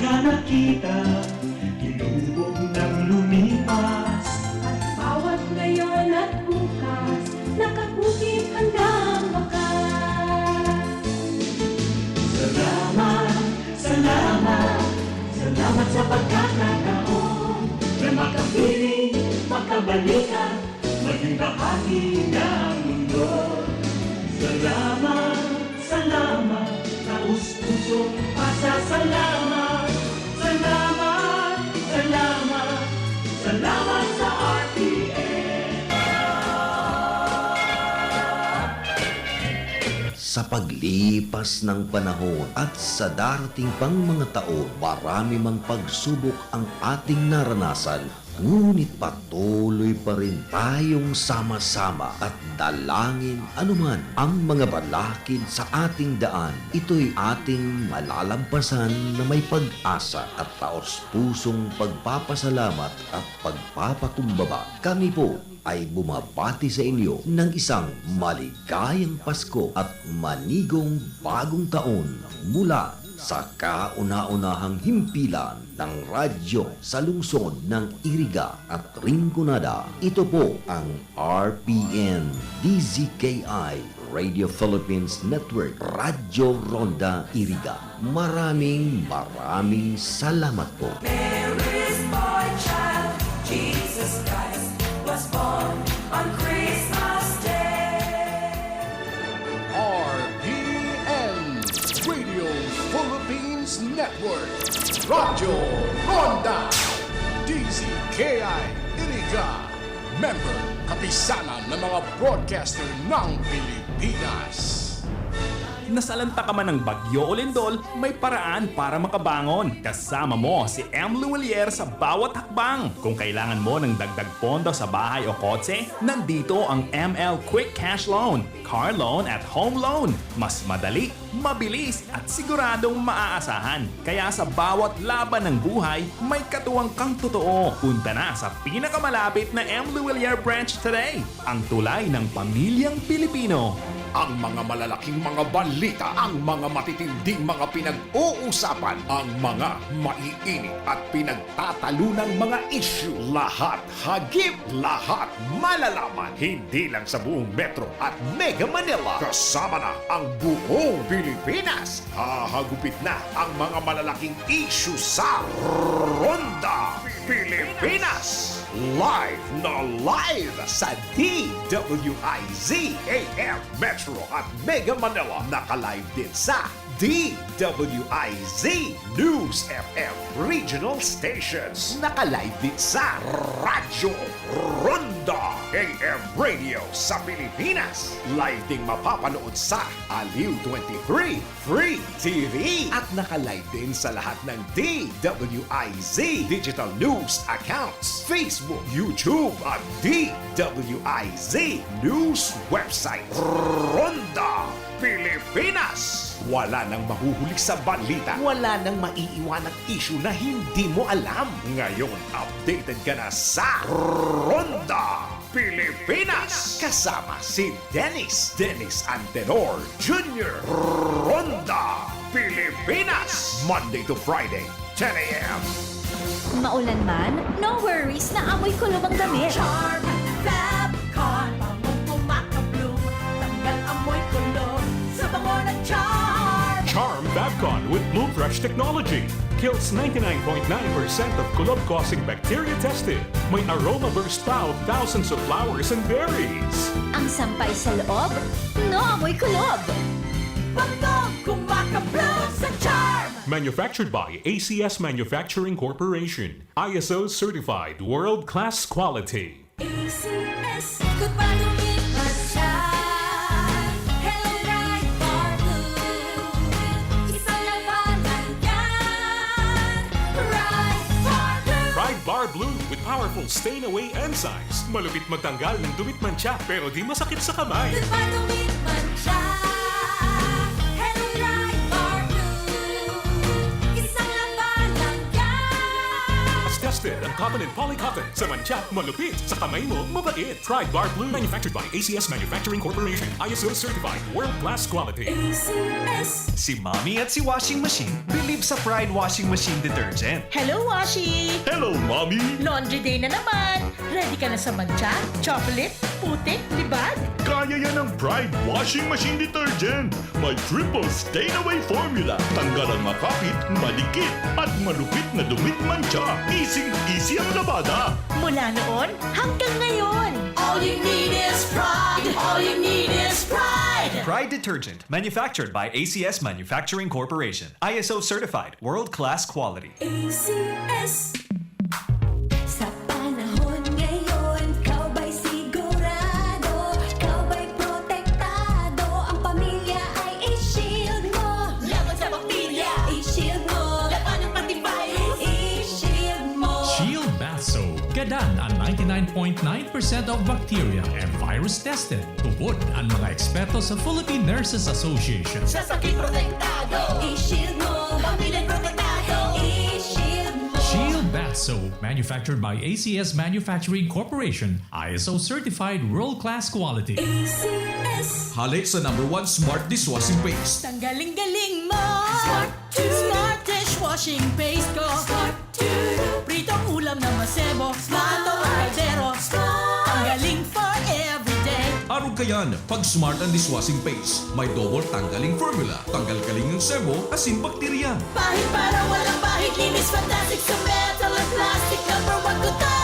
ka nakita, tinubog ng lumipas. At bawat ngayon at bukas, nakakukit hanggang wakas. Salamat, salamat, salamat sa pagkakataon na makapiling, makabalikan, maging bahagi ng mundo. Salamat, salamat, taus-puso pasasalamat. Salamat, salamat, salamat sa RTN. Sa paglipas ng panahon at sa darating pang mga taon, marami mang pagsubok ang ating naranasan. Ngunit patuloy pa rin tayong sama-sama at dalangin anuman ang mga balakid sa ating daan. Ito'y ating malalampasan na may pag-asa at taos-pusong pagpapasalamat at pagpapakumbaba. Kami po ay bumabati sa inyo ng isang maligayang Pasko at manigong bagong taon mula sa kauna-unahang himpilan ng radyo sa lungsod ng Iriga at Rinconada. Ito po ang RPN DZKI Radio Philippines Network Radyo Ronda Iriga. Maraming salamat po. Mary's boy child, Jesus Christ, was born on Christmas Day. RPN Radio Philippines Network Radyo Ronda DZKI Iriga. Member kapisanan ng mga broadcaster ng Pilipinas. Nasalanta ka man ng bagyo o lindol, may paraan para makabangon. Kasama mo si M. Luwalier sa bawat hakbang. Kung kailangan mo ng dagdag pondo sa bahay o kotse, nandito ang ML Quick Cash Loan, Car Loan at Home Loan. Mas madali, mabilis at siguradong maaasahan. Kaya sa bawat laban ng buhay, may katuwang kang totoo. Punta na sa pinakamalapit na M. Luwalier branch today. Ang tulay ng pamilyang Pilipino. Ang mga malalaking mga balita, ang mga matitinding mga pinag-uusapan, ang mga maiinit at pinagtatalunang mga issue. Lahat hagip, lahat malalaman. Hindi lang sa buong Metro at Mega Manila. Kasama na ang buong Pilipinas. Hahagupit na ang mga malalaking issue sa Ronda Pilipinas. Live na live sa DWIZ AM Metro at Mega Manila. Naka-live din sa DWIZ News FM Regional Stations. Naka-live din sa Radyo Ronda AM Radio sa Pilipinas. Live ding mapapanood sa Aliw 23 Free TV. At naka-live din sa lahat ng DWIZ Digital News accounts, Facebook, YouTube at DWIZ News website. Ronda Pilipinas. Wala nang mahuhuli sa balita. Wala nang maiiwanang issue na hindi mo alam. Ngayon, updated ka na sa Ronda Pilipinas. Kasama si Dennis Antenor Jr. Ronda Pilipinas. Monday to Friday, 10 a.m. Maulan man, no worries na amoy kulob ang damit. Charm, Fabcon, pangong kumakabloom, tanggal amoy kulo sa bango ng charm. Charm Babcon with Bloom Fresh technology kills 99.9% of kulob-causing bacteria tested. May aroma burst pa of thousands of flowers and berries. Ang sampay sa loob, no amoy kulob. Bangong kumakabloom sa charm. Manufactured by ACS Manufacturing Corporation. ISO certified world-class quality. ACS, good pa lumipas siya. Hello, bright bar blue. Isang labanan yan. Bright bar blue. Pride Bar Blue with powerful stain-away enzymes. Malupit magtanggal ng dumit mancha pero di masakit sa kamay. Good pa lumipas siya. Hello, bright bar blue. Isang labanan yan. As tested ang cotton and polycotton. Sa mancha, malupit. Sa kamay mo, mabait. Try Guard Blue. Manufactured by ACS Manufacturing Corporation. ISO certified. World-class quality. ACS. Si Mommy at si Washing Machine believe sa Pride Washing Machine Detergent. Hello, Washi! Hello, Mommy! Laundry day na naman! Ready ka na sa mancha, chocolate, putik, libag? Kaya yan ang Pride Washing Machine Detergent. May triple stain-away formula. Tanggal ang makapit, malikit, at malupit na dumit mancha. Easy ang labada. Mula noon hanggang ngayon. All you need is pride. All you need is pride. Pride Detergent, manufactured by ACS Manufacturing Corporation. ISO certified, world-class quality. ACS. Sa panahon ngayon, kau ba'y sigurado? Kau ba'y protektado? Ang pamilya ay i-shield mo. Laban sa bakterya. I-shield mo. Laban ng pati virus. I-shield mo. Shield Bath Soap. Gadan ang 99.9% of bacteria and virus tested. Tupod ang mga eksperto sa Philippine Nurses Association. Sa sakit protektado. I-shield mo. Pamilyang protektado. I-shield mo. Shield Bath Soap, manufactured by ACS Manufacturing Corporation, ISO certified world-class quality. ACS. Halik sa #1 Smart Dishwashing Paste. Tanggaling-galing mo! Smart Smart dishwashing paste ko! Smart to. Pritong ulam na masebo, plato at kaldero. Tanggaling for everyday. Arog ka yan, pag Smart ang Dishwashing Paste. May double tanggaling formula. Tanggal-galing ng sebo, asin bakterya. Pahit para walang pahit, linis fantastic sa metal at plastic. #1 ko to!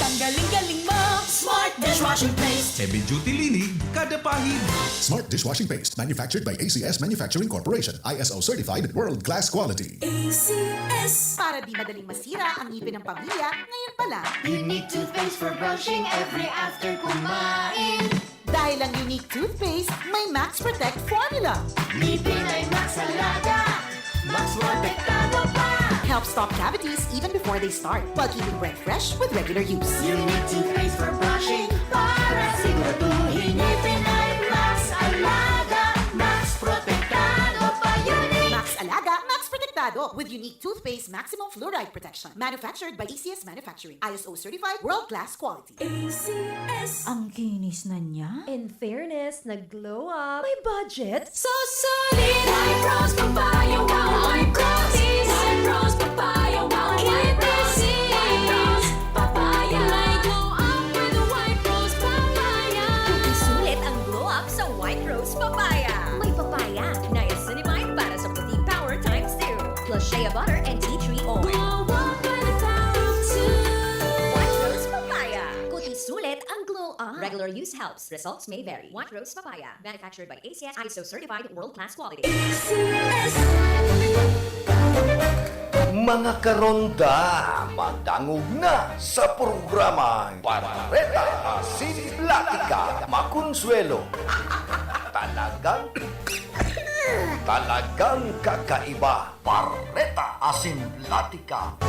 Tanggaling-galing mo! Smart dishwashing paste. Heavy duty linig, kada pahid. Smart Dishwashing Paste, manufactured by ACS Manufacturing Corporation. ISO certified, world-class quality. ACS. Para di madaling masira ang ngipin ng pamilya, ngayon pa lang. Unique toothpaste for brushing every after kumain. Dahil ang unique toothpaste, may Max Protect formula. Ngipin ay Max Alaga. Max protektado pa. Helps stop cavities even before they start, while keeping breath fresh with regular use. Unique toothpaste for brushing. Para siguraduhin ngipin ay Max Alaga. Max protektado pa. Unique. Max Alaga, Max Protectado with unique toothpaste maximum fluoride protection. Manufactured by ACS Manufacturing. ISO certified world-class quality. ACS. Ang kinis na niya. In fairness, nag-glow up. May budget. So solid! White Rose Papaya, wow, White Rose. White Rose Papaya, wow, White Rose. White Rose Papaya. May glow up with the White Rose Papaya. Sulit ang glow up sa White Rose Papaya. May papaya, niacinamide para sa puting power times 2. Plus shea butter and tea tree oil. Glow up by the power of two. White Rose Papaya. Kuti sulit ang glow up. Regular use helps. Results may vary. White Rose Papaya. Manufactured by ACS ISO certified world-class quality. ACS. Mga karonda, madangog na sa programang Pareta Asin Platica Makonsuelo. Talagang kakaiba. Pareta Asin Platica.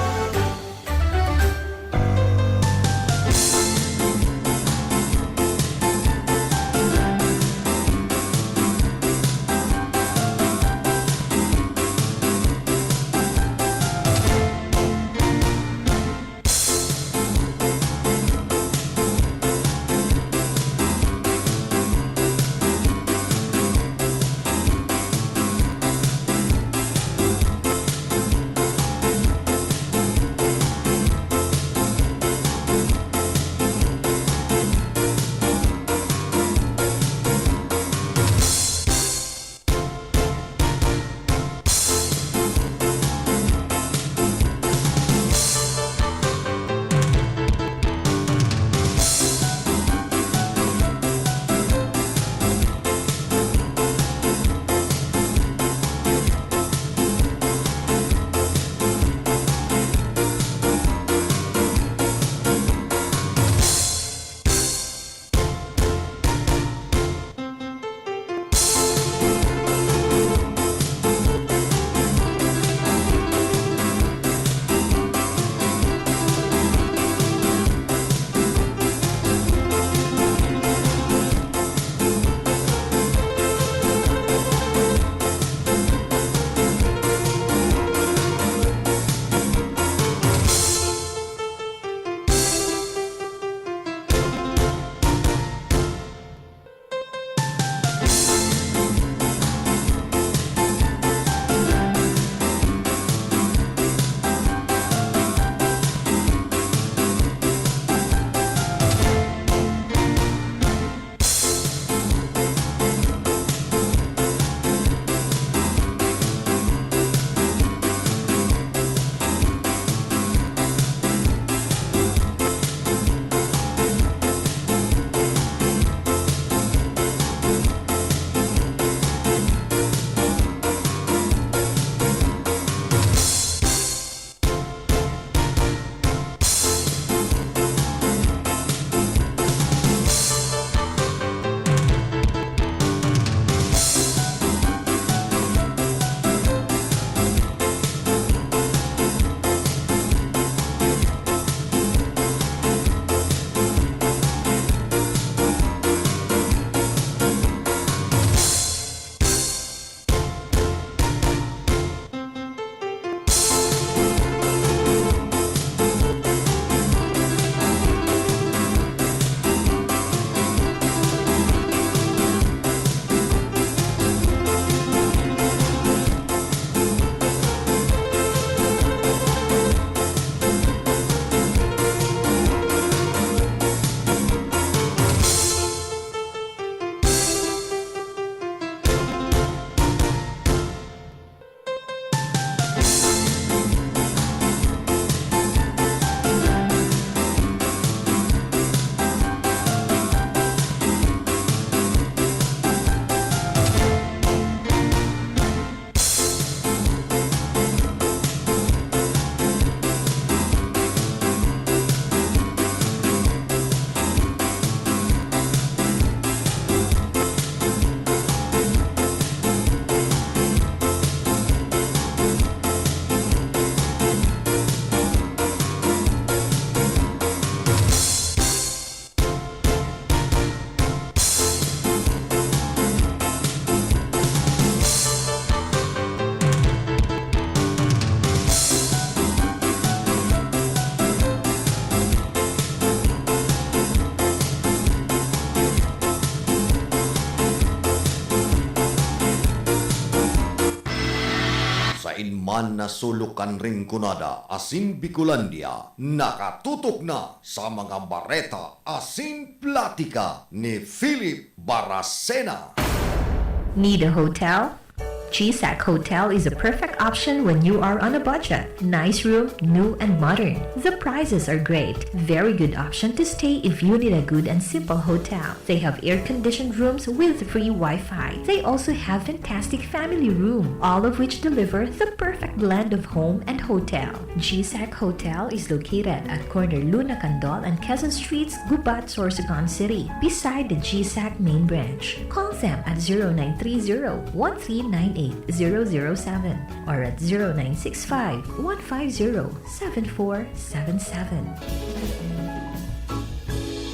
Mga nasulukan ring kunada asin Bicolandia, nakatutok na sa mga bareta asin platika ni Philip Baracena. Need a hotel? GSAC Hotel is a perfect option when you are on a budget. Nice room, new and modern. The prices are great. Very good option to stay if you need a good and simple hotel. They have air-conditioned rooms with free Wi-Fi. They also have fantastic family room, all of which deliver the perfect blend of home and hotel. GSAC Hotel is located at corner Luna Candol and Quezon Streets, Gubat, Sorsogon City, beside the GSAC main branch. Call them at 0930-1398-007 or at 0965-150-7477.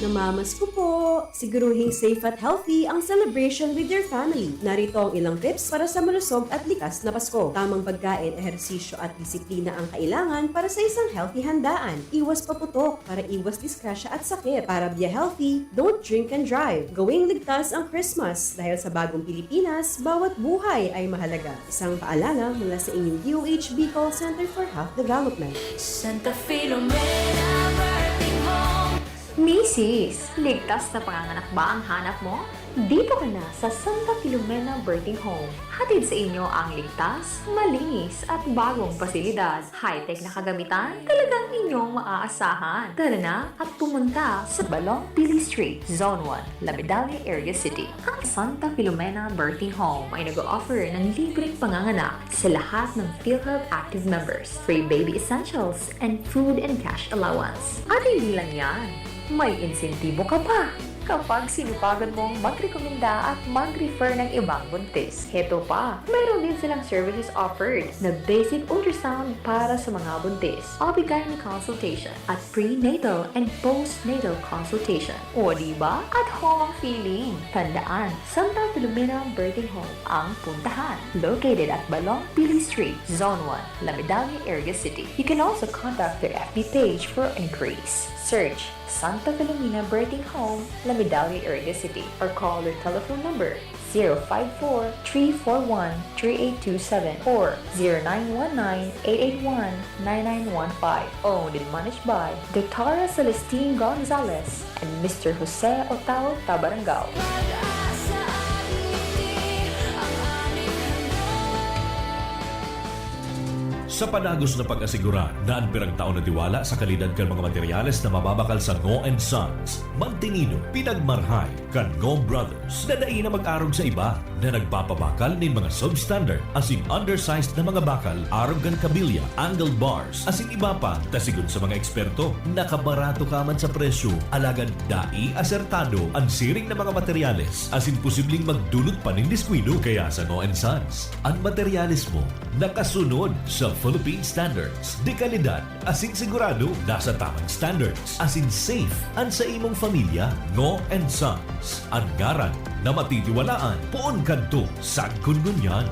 Namamas ko po! Siguruhing safe at healthy ang celebration with your family. Narito ang ilang tips para sa malusog at likas na Pasko. Tamang pagkain, ehersisyo at disiplina ang kailangan para sa isang healthy handaan. Iwas paputok para iwas disgrasya at sakit. Para be healthy, don't drink and drive. Gawing ligtas ang Christmas dahil sa bagong Pilipinas, bawat buhay ay mahalaga. Isang paalala mula sa inyong DOH Bicol Center for Health Development. Santa Filomena Birthing Home. Mrs. Ligtas na panganganak ba ang hanap mo? Dito ka na sa Santa Filomena Birthing Home. Hatid sa inyo ang ligtas, malinis at bagong pasilidad. High-tech na kagamitan, talagang inyong maaasahan. Tara na at pumunta sa Balong Pili Street, Zone 1, Labidali Area City. Ang Santa Filomena Birthing Home ay nag-o-offer ng libreng panganganak sa lahat ng PhilHealth active members, free baby essentials, and food and cash allowance. At hindi lang yan, may insentibo ka pa kapag sinupagan mong magrekomenda at mag-refer ng ibang buntis. Heto pa, mayroon din silang services offered na basic ultrasound para sa mga buntis, OB-GYN consultation, at prenatal and postnatal consultation. O diba? At home ang feeling. Tandaan, Santa Filomena Birthing Home ang puntahan. Located at Balong Pili Street, Zone 1, Lamidali Area City. You can also contact their FB page for inquiries. Search Santa Filomena Birthing Home, Lamidali Area City, or call their telephone number 054-341-3827 or 0919-881-9915. Owned and managed by Dr. Celestine Gonzalez and Mr. Jose Otao Tabarangao. Sa panagos na pag-asigura na ang pirang taon na tiwala sa kalidad kan mga materyales na mababakal sa Ngo & Sons, Mantinino, pinagmarhay kan Ngo Brothers na daí na mag-arog sa iba na nagpapabakal ng mga substandard asin undersized na mga bakal arog kan kabilya, angle bars asin iba pa tasigon sa mga eksperto. Nakabarato ka man sa presyo, alagad dai asertado ang siring na mga materyales asin posibleng magdulot pa ng diskwido. Kaya sa Ngo & Sons, ang materyales mo nakasunod sa Philippine standards. Di kalidad, asin sigurado nasa tamang standards. Asin safe ang sa imong pamilya. Ngo & Sons. Ang ngaran na matitiwalaan. Poon kadto sa kungunyan.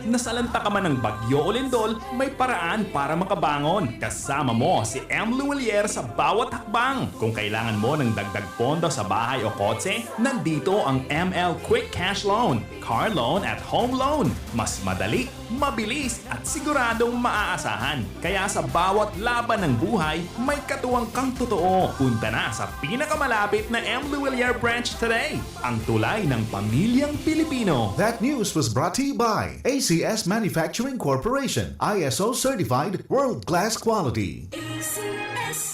Nasalanta ka man ng bagyo o lindol, may paraan para makabangon. Kasama mo si M. Luwalier sa bawat hakbang. Kung kailangan mo ng dagdag pondo sa bahay o kotse, nandito ang ML Quick Cash Loan, Car Loan at Home Loan. Mas madali, mabilis at siguradong maaasahan. Kaya sa bawat laban ng buhay, may katuwang kang totoo. Punta na sa pinakamalapit na M. Luwalier branch today. Ang tulay ng pamilyang Pilipino. That news was brought to you by ACS Manufacturing Corporation, ISO certified world-class quality.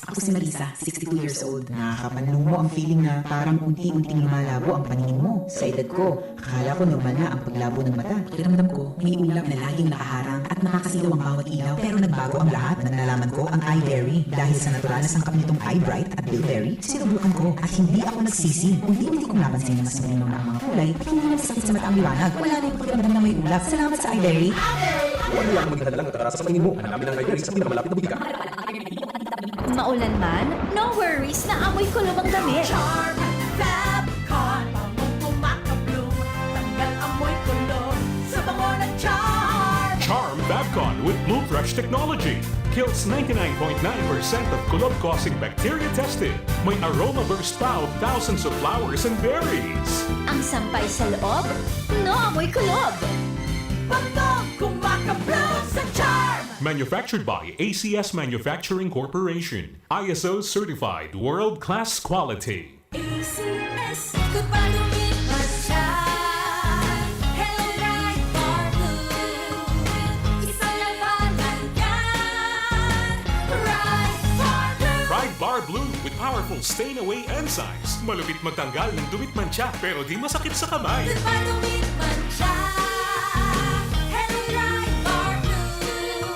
Ako si Marisa, 62 years old. Nakakapanlong mo ang feeling na parang unti-unting lumalabo ang paningin mo. Sa edad ko, akala ko normal na ang paglabo ng mata. Pakiramdam ko, may ulap na laging nakaharang at nakakasilaw ang bawat ilaw. Pero nagbago ang lahat nang nalaman ko ang iBerry. Dahil sa natural na sangkap nitong iBright at Bilberry, sinubukan ko at hindi ako nagsisi. Unti-unti kong napansin na mas malinaw na ang mga kulay at hindi na sakit sa mata ang liwanag. Wala na yung pakiramdam na may ulap. Salamat sa iBerry. Huwag lang magdadalang matarasa sa paningin mo. Hanapin ang iBerry sa pinakamalapit na butika. Maulan man, no worries na amoy kulong ang damit. Charm Fabcon, pamong pumakabloom, tanggal amoy kulog sa bango ng Charm. Charm Fabcon with Blue Fresh technology kills 99.9% of kulog-causing bacteria tested. May aroma burst pa of thousands of flowers and berries. Ang sampay sa loob, no amoy kulog. Pagkong kumakabloom, ka-bloom sa charm. Manufactured by ACS Manufacturing Corporation. ISO certified world-class quality. ACS, kung paano minmasyan. Hello, Bright Bar Blue. Isang labanan yan. Bright Bar Blue. Pride Bar Blue with powerful stain-away enzymes. Malupit magtanggal ng dumit mancha pero di masakit sa kamay. Kung paano minmasyan. Hello, Bright Bar Blue.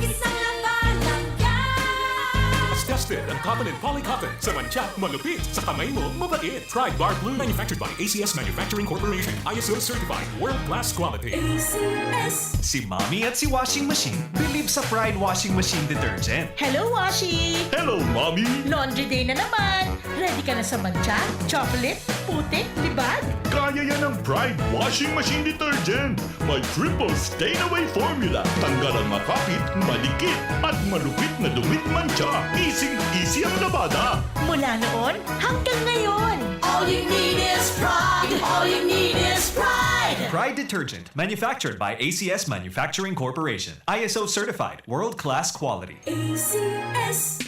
Isang labanan yan. As tested ang cotton and polycotton. Sa mancha, malupit. Sa kamay mo, mabait. Pride Bar Blue. Manufactured by ACS Manufacturing Corporation. ISO certified world-class quality. ACS. Si Mommy at si Washing Machine believe sa Pride Washing Machine Detergent. Hello, Washi! Hello, Mommy! Laundry day na naman! Ready ka na sa mancha, chocolate, putik, libag? Kaya yan ang Pride Washing Machine Detergent. May triple stain-away formula. Tanggal ang makapit, malikit, at malupit na dumit mancha. Easy ang labada. Mula noon hanggang ngayon. All you need is pride! All you need is pride! Pride Detergent, manufactured by ACS Manufacturing Corporation. ISO certified world-class quality. ACS.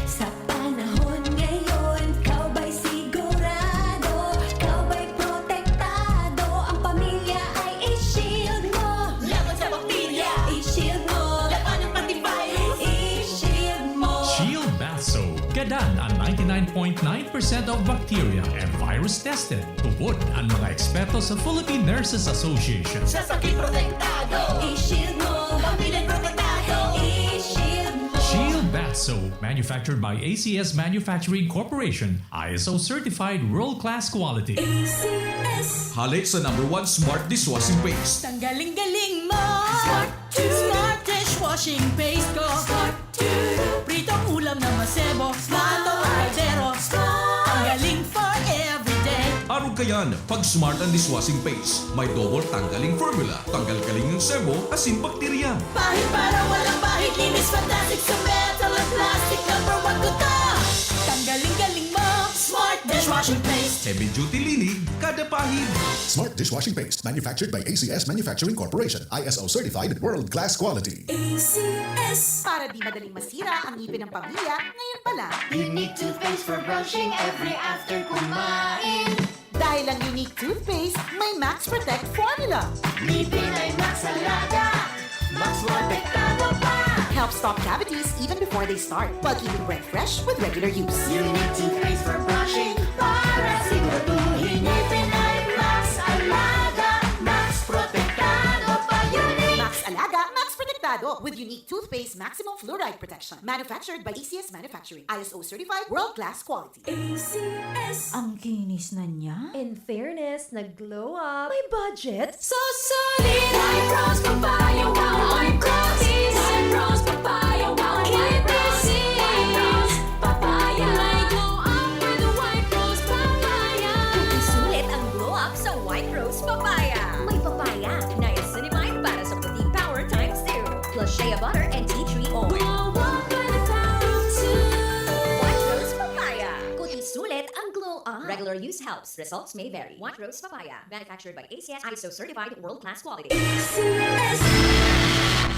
Sa panahon ngayon, kau ba'y sigurado? Kau ba'y protektado? Ang pamilya ay i-shield mo. Laban sa bakterya, i-shield mo. Laban ng antivirus, i-shield mo. Shield Bath Soap. Gadan ang 99.9% of bacteria and virus tested. Tupod ang mga eksperto sa Philippine Nurses Association. Sa sakit protektado, i-shield mo. Pamilya protektado, i-shield mo. Shield Bath Soap, manufactured by ACS Manufacturing Corporation, ISO certified world-class quality. ACS. Halik sa #1 Smart Dishwashing Paste. Tanggaling-galing mo. Smart dishwashing paste ko. Pritong ulam na masebo. Smart o kaldero. Tanggaling for everyday. Arog ka yan, pag Smart ang Dishwashing Paste. May double tanggaling formula. Tanggal-galing ng sebo, asin bakterya. Bahid para walang bahid. Linis fantastic sa metal at plastic. #1 ko to. Tanggaling-galing mo. Smart dishwashing paste. Heavy duty linig, kada pahid. Smart Dishwashing Paste, manufactured by ACS Manufacturing Corporation. ISO certified world-class quality. ACS. Para di madaling masira ang ngipin ng pamilya, ngayon pa lang. Unique toothpaste for brushing every after kumain. Dahil ang unique toothpaste, may Max Protect formula. Ngipin ay Max Alaga, Max Protektado pa. Helps stop cavities even before they start, while keeping breath fresh with regular use. Unique toothpaste for brushing para siguraduhin ngipin ay Max Alaga, Max Protektado pa. Unique. Max Alaga, Max Protectado with unique toothpaste maximum fluoride protection. Manufactured by ACS Manufacturing. ISO certified world-class quality. ACS. Ang kinis na niya. In fairness, nag-glow up. May budget. So solid. White Rose Papaya, wow, white roses. White Rose Papaya, wow, white roses. White Rose Papaya. May glow up with the White Rose Papaya. Sulit ang glow up sa White Rose Papaya. May papaya, niacinamide para sa puting power times 2. Plus shea butter and tea tree oil. Glow up with the power of 2. White Rose Papaya. Kuting sulit ang glow up. Regular use helps. Results may vary. White Rose Papaya. Manufactured by ACS ISO certified world-class quality. ACS.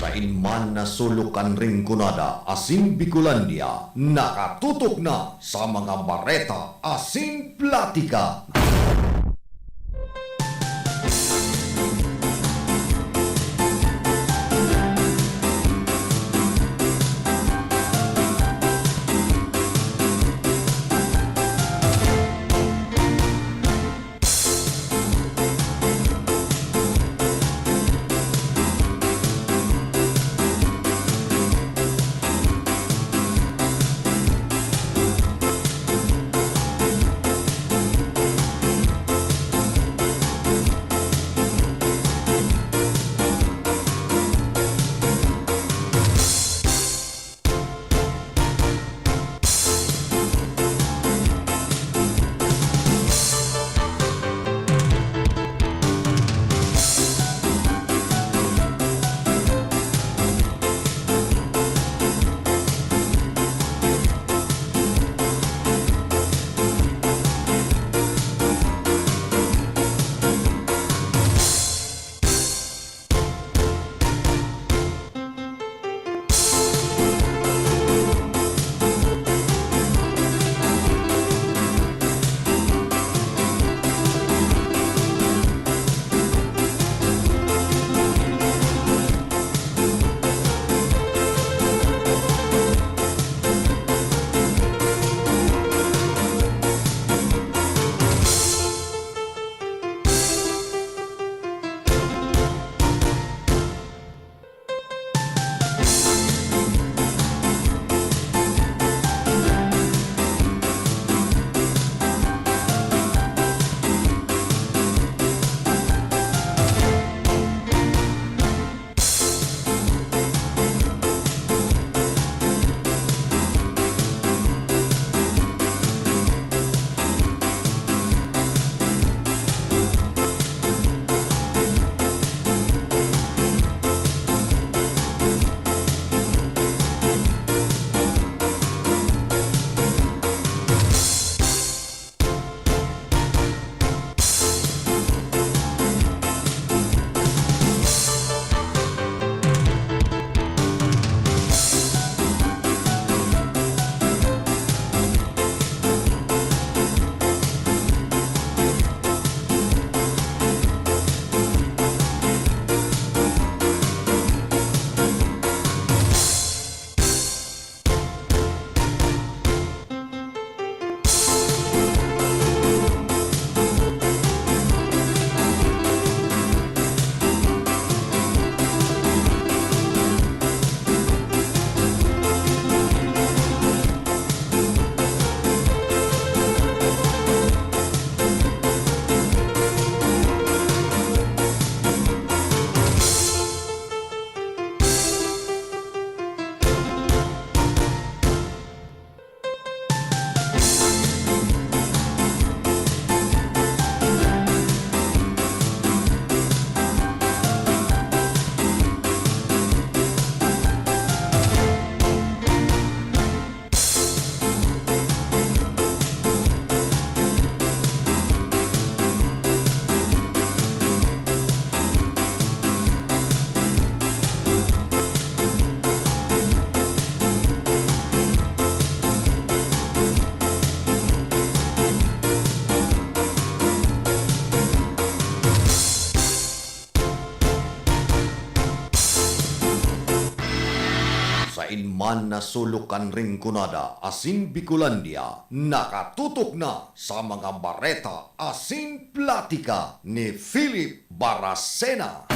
Sa inman na sulukan ringkunada, Asin Bicolandia, nakatutok na sa mga bareta, Asin Platika. kailman na sulukan rinconada asin Bicolandia, nakatutok na sa mga bareta asin platika ni Philip Baracena.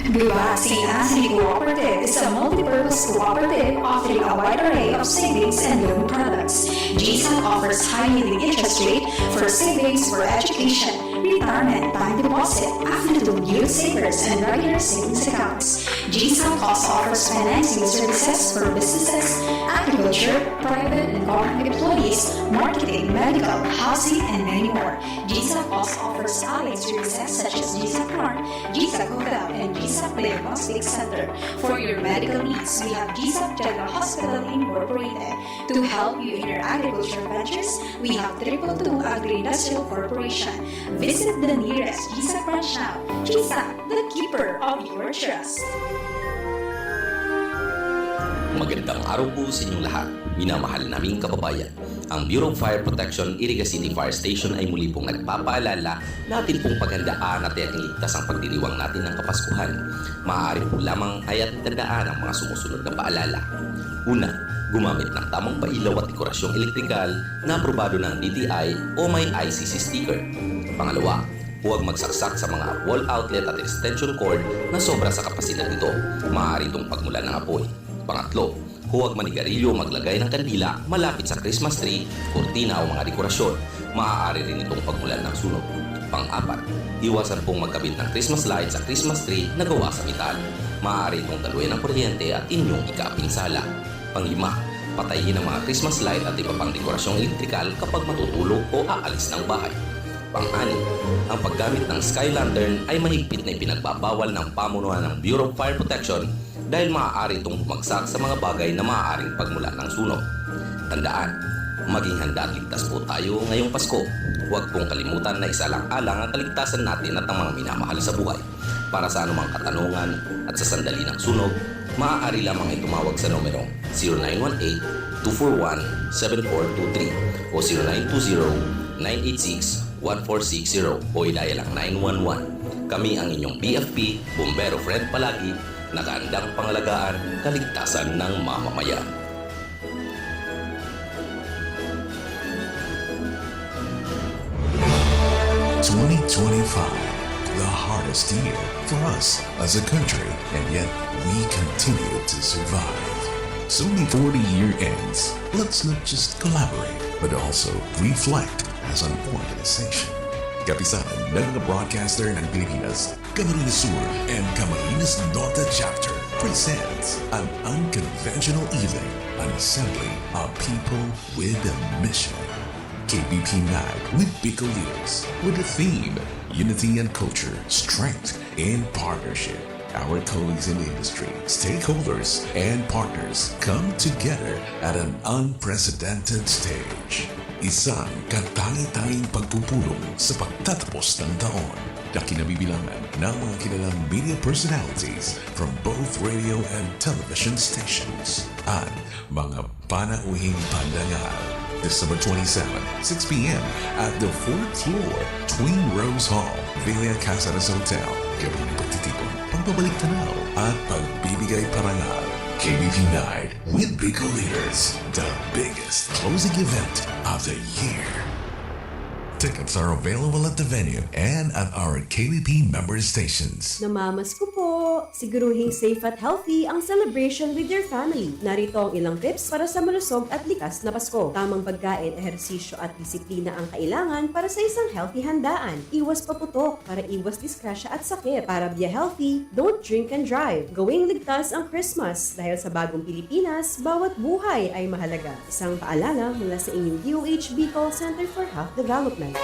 Viva St. Anthony Cooperative is a multi-purpose cooperative offering a wide array of savings and loan products. GSAM offers high-yielding interest rate for savings for education, retirement, time deposit, afternoon yield savers, and regular savings accounts. GSAM also offers financing services for businesses, agriculture, private and government employees, marketing, medical, housing, and many more. GSAM also offers allied services such as GSAM Farm, GSAM Hotel, and GSAM Diagnostic Center. For your medical needs, we have GSAM General Hospital Incorporated. To help you in your agriculture ventures, we have 222 Agri-Industrial Corporation. Visit the nearest GSAM branch now. GSAM, the keeper of your trust. Magandang araw po sa inyong lahat, minamahal naming kababayan. Ang Bureau of Fire Protection, Iriga City Fire Station ay muli pong nagpapaalala natin pong paghandaan at tiyang ligtas ang pagdiriwang natin ng Kapaskuhan. Maaari po lamang ay at tandaan ang mga sumusunod na paalala. Una, gumamit ng tamang pailaw at dekorasyong elektrikal na aprobado ng DTI o may ICC sticker. Pangalawa, huwag magsaksak sa mga wall outlet at extension cord na sobra sa kapasidad nito. Maaari itong pagmulan ng apoy. Pangatlo, huwag manigarilyo o maglagay ng kandila malapit sa Christmas tree, kurtina o mga dekorasyon. Maaari rin itong pagmulan ng sunog. Pang-apat, iwasan pong magkabit ng Christmas light sa Christmas tree na gawa sa metal. Maaari itong daluyan ng kuryente at inyong ikapinsala. Pang-lima, patayin ang mga Christmas light at iba pang dekorasyong elektrikal kapag matutulog o aalis ng bahay. Pang-anim, ang paggamit ng sky lantern ay mahigpit na ipinagbabawal ng pamunuan ng Bureau of Fire Protection dahil maaari itong bumagsak sa mga bagay na maaaring pagmulan ng sunog. Tandaan, maging handa at ligtas po tayo ngayong Pasko. Huwag pong kalimutan na isalang-alang ang kaligtasan natin at ang mga minamahal sa buhay. Para sa anumang katanungan at sa sandali ng sunog, maaari lamang ay tumawag sa numero 0918-241-7423 o 0920-986-1460 o idaya lang 911. Kami ang inyong BFP, Bombero Fred Palagi, nakaandang pangalagaan kaligtasan ng mamamayan. The hardest year for us as a country, and yet we continue to survive. So before the year ends, let's not just collaborate, but also reflect as an organization. Kapisanan ng mga broadcaster ng Pilipinas, Camarines Sur and Camarines Norte Chapter presents an unconventional evening, an assembly of people with a mission. KBP Night with Bicol Leaders, with the theme Unity and Culture, Strength and Partnership. Our colleagues in the industry, stakeholders, and partners come together at an unprecedented stage. Isang katangi-tanging pagpupulong sa pagtatapos ng taon na kinabibilangan ng mga kilalang media personalities from both radio and television stations at mga panauhing pandangal. December 27, 6 p.m. at the 4th floor, Twin Rose Hall, Villa Casares Hotel. Gawing pagtitipon, pagbabalik tanaw at pagbibigay parangal. KBP Night with Bicol Leaders, the biggest closing event of the year. Tickets are available at the venue and at our KBP member stations. Namamas ko po! Siguruhing safe at healthy ang celebration with your family. Narito ang ilang tips para sa malusog at likas na Pasko. Tamang pagkain, ehersisyo at disiplina ang kailangan para sa isang healthy handaan. Iwas paputok para iwas disgrasya at sakit. Para be healthy, don't drink and drive. Gawing ligtas ang Christmas dahil sa bagong Pilipinas, bawat buhay ay mahalaga. Isang paalala mula sa inyong DOH Bicol Center for Health Development.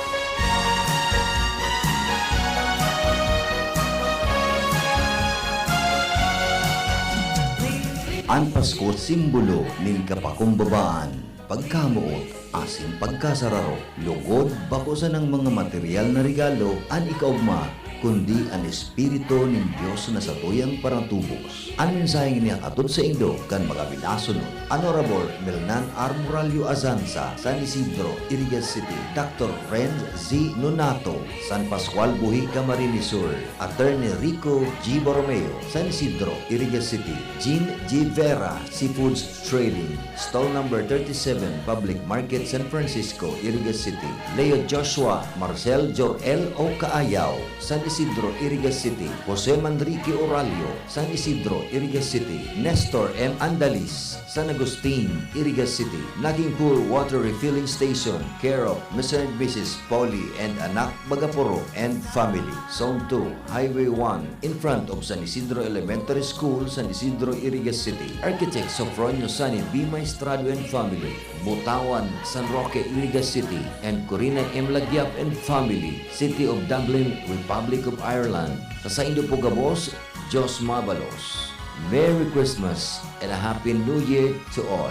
Ang Pasko simbolo ng kapakumbabaan, pagkamuot, asin pagkasararo, lugod, bakusan ng mga material na regalo, an ikaugma, kundi ang Espiritu ng Diyos na sa tuyang paratubos. Ang mensaheng niya atod sa Indo kan mga binasunod. Honorable Milnan R. Moralio Azanza, San Isidro, Irigas City. Dr. Renz Z. Nonato, San Pascual, Buhi, Camarines Sur. Attorney Rico G. Borromeo, San Isidro, Irigas City. Jean G. Vera, Seafoods Trading, Stall number 37, Public Market, San Francisco, Irigas City. Leo Joshua Marcel Jorel O. Kaayaw, San Isidro, Irigas City. Jose Manrique Oralio, San Isidro, Irigas City. Nestor M. Andalis, San Agustin, Irigas City. Naging Pool Water Refilling Station, care of Mr. and Mrs. Polly and Anak Bagaporo and family. Zone 2, Highway 1, in front of San Isidro Elementary School, San Isidro, Irigas City. Architect Sofronio Sani B. Maestrado and family. Butawan, San Roque, Irigas City. And Corina M. Lagyap and family. City of Dublin, Republic of Ireland. Sa Indo Pugabos, Jos Mabalos. Merry Christmas and a Happy New Year to all.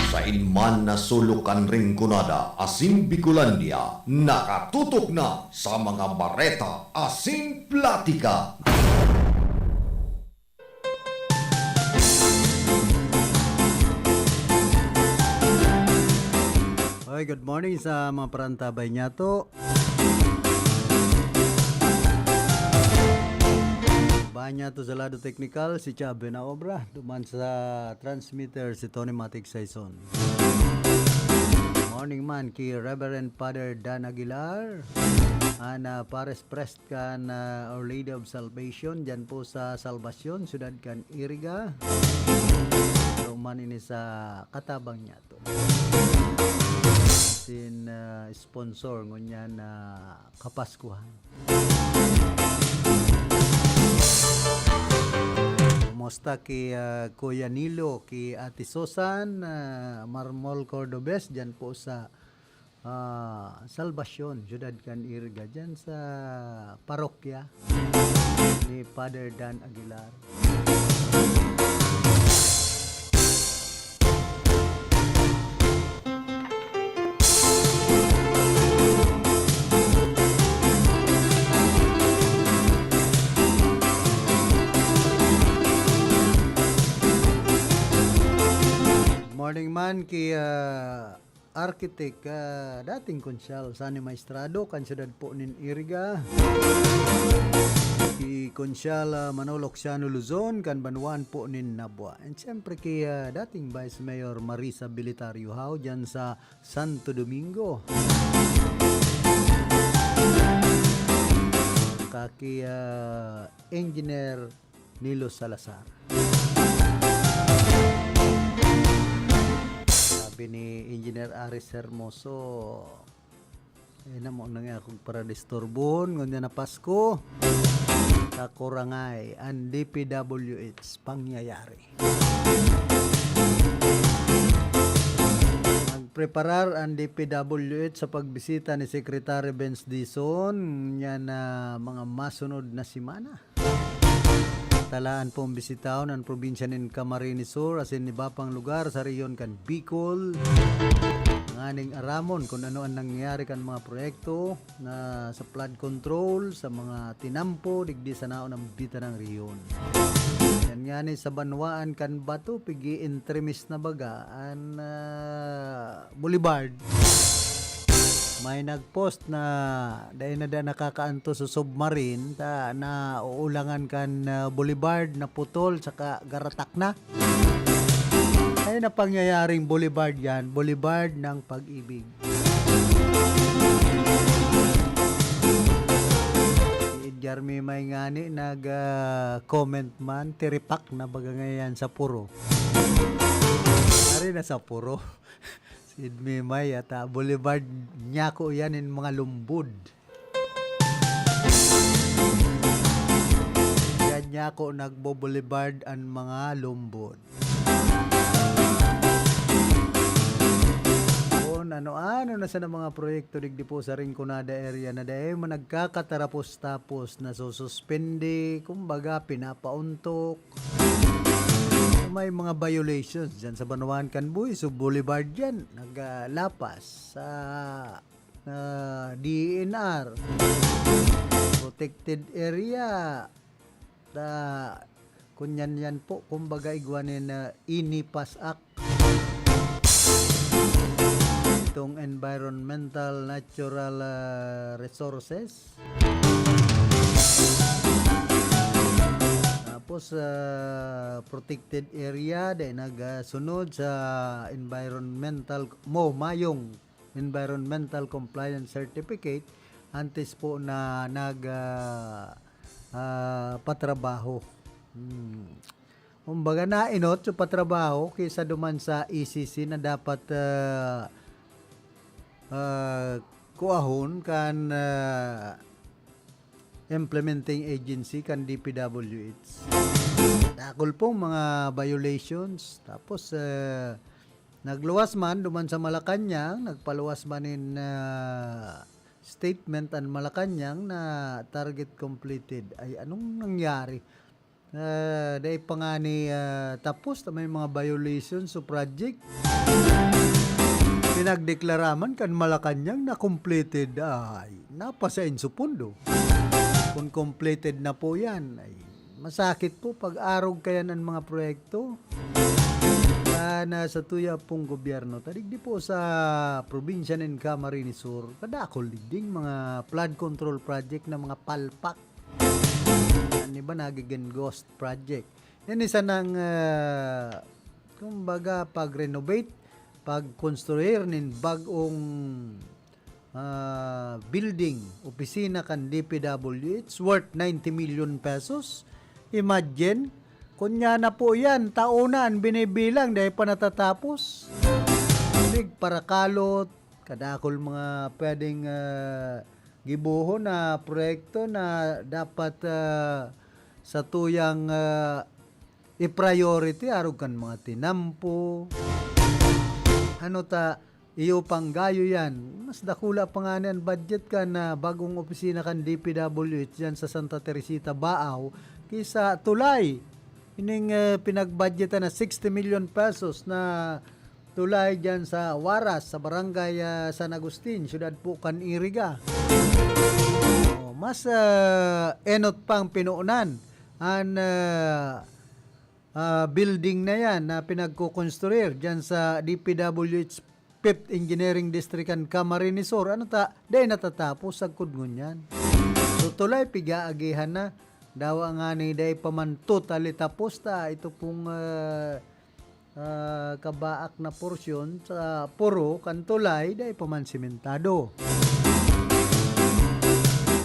Sa inman na sulukan ring kunada, asin Bicolandia, nakatutok na sa mga bareta, asin platika. Hi, good morning sa mga parantabay niya to. Banya to sa lado technical, si Chabe na obra. Duman sa transmitter, si Tony Matic Saison. Morning man kay Reverend Father Dan Aguilar. Ana Pares Prest kan Our Lady of Salvation. Diyan po sa Salvation, Sudad kan Iriga. Duman ini sa katabang niya to. Sin sponsor ngunya na Kapaskuhan. Kumusta ki Kuya Nilo, ki Ate Susan, Marmol Cordobes dyan po sa Salvacion, Ciudad Can Irga, dyan sa parokya ni Father Dan Aguilar. Morning man kay architect dating konsyal Sani Maestrado kan Ciudad po nin Iriga. Ki konsyal Manolo Xiano Luzon kan Banwan po nin Nabua. And siyempre kay dating Vice Mayor Marisa Bilitario Hao dyan sa Santo Domingo. Kaki Engineer Nilo Salazar. Sabi ni Engineer Aris Hermoso, na mo na nga akong para disturbon ngunya na Pasko kakurangay ang DPWH pangyayari. Magpreparar ang DPWH sa pagbisita ni Secretary Benz Dizon nya na mga masunod na simana. Talaan pong bisitaon ang probinsya ng Camarines Sur asin iba pang lugar sa reyon kan Bicol. Nganing aramon kung ano ang nangyari kan mga proyekto na sa flood control sa mga tinampo digdi sa naon ang bita ng reyon. Yan nga ni sa Banwaan kan Bato pigi entremis na bagaan Boulevard. May nagpost na dahil na nakakaanto sa submarine na uulangan kan boulevard na putol saka garatak na. Ay na pangyayaring boulevard yan, boulevard ng pag-ibig. Si Jeremy may ngani nag-comment man, tiripak na baga ngayon sa puro. Nari na sa puro. Idmi may at boulevard niya ko yan in mga lumbud. Yan niya ko nagbo-boulevard ang mga lumbud. Kung ano-ano na sa mga proyekto digdi po sa Rinconada area na dahil managkakatarapos-tapos na sususpende, kumbaga pinapauntok. may mga violations dyan sa Banawan Canbuy, so Boulevard dyan, naglapas sa DNR, protected area, kunyan yan po, kumbaga igwanin na INIPAS Act. Itong environmental natural resources. Tapos protected area dahil nagsunod sa environmental mayong environmental compliance certificate antes po na patrabaho. Kumbaga na inot yung patrabaho kaysa duman sa ECC na dapat kuahon kan implementing agency kan DPWH. Dakol pong mga violations. Tapos nagluwas man duman sa Malacanang, nagpaluwas man in statement ang Malacanang na target completed. Ay anong nangyari? Dahil pa nga ni tapos na may mga violations sa project. Pinagdeklaraman kan Malacanang na completed. Ay napasain sa pundo. Kung completed na po yan, ay masakit po pag arog kaya ng mga proyekto na sa tuya pong gobyerno. Tadigdi po sa probinsya ng Camarines Sur, kadakol digding mga flood control project na mga palpak. Ano ba nagiging ghost project? Yan isa ng kumbaga pag-renovate, pag-construir ng bagong building, opisina kan DPWH worth 90 million pesos. Imagine, kunya na po yan, taunan binibilang dahil pa natatapos. Big parakalot, kadakol mga pwedeng gibuho na proyekto na dapat sa tuyang i-priority arog kan mga tinampo. Iyo pang gayo yan. Mas dakula pa nga yan budget ka na bagong opisina kan DPWH dyan sa Santa Teresita, Baaw, kisa tulay. Ining pinagbudgetan na 60 million pesos na tulay dyan sa Waras, sa barangay San Agustin, syudad po kan Iriga. Mas enot pang pinuunan ang building na yan na pinagkukonstruir dyan sa DPWH 5th Engineering District and Camarines Sur. Dahil natatapos sa kudngon yan. So tulay pigaagihan na. Dawa nga ni dahil paman totally tapos ta. Ito pong kabaak na porsyon sa puro kan tulay dahil paman simentado.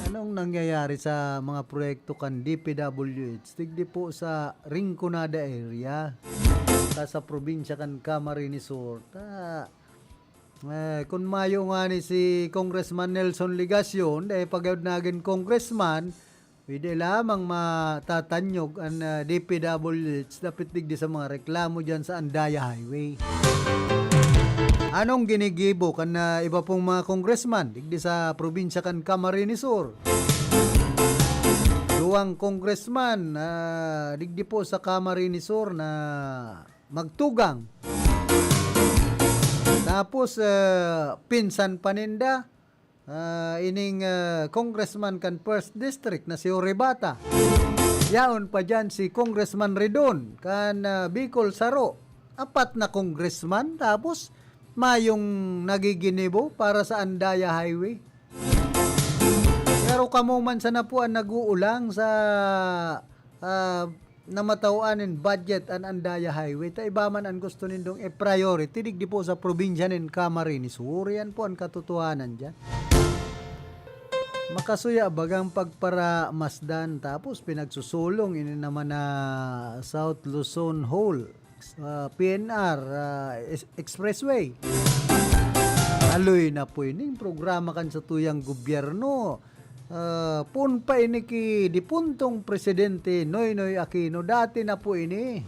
Anong nangyayari sa mga proyekto kan DPWH? Tigdi po sa Rinconada area. Sa probinsya kan Camarines Sur. Kung mayo nga ni si Congressman Nelson Ligacion, dahil pagawad naging congressman, pwede lamang matatanyog ang DPWH dapat digdi sa mga reklamo dyan sa Andaya Highway. Anong ginigibo kan iba pong mga congressman digdi sa probinsya kan Camarines Sur? Duwang congressman digdi po sa Camarines Sur na magtugang. Tapos pinsan paninda ining congressman kan First District na si Oribata. Yaon pa dyan si Congressman Redon kan Bicol Saro. 4 na congressman tapos mayong nagiginibo para sa Andaya Highway. Pero kamuman sa napuan naguulang sa namatawaan in budget an Andaya Highway. Ta iba man ang gusto nindong priority digdi po sa probinsya ng Camarines Sur. Yan po ang katotohanan dyan. Makasuya bagang pagpara masdan tapos pinagsusulong ini naman na South Luzon Hole PNR Expressway. Aloy na po ining programa kan sa tuyang gobyerno. Pun pa ini ki dipuntong presidente Noynoy Aquino dati na po ini.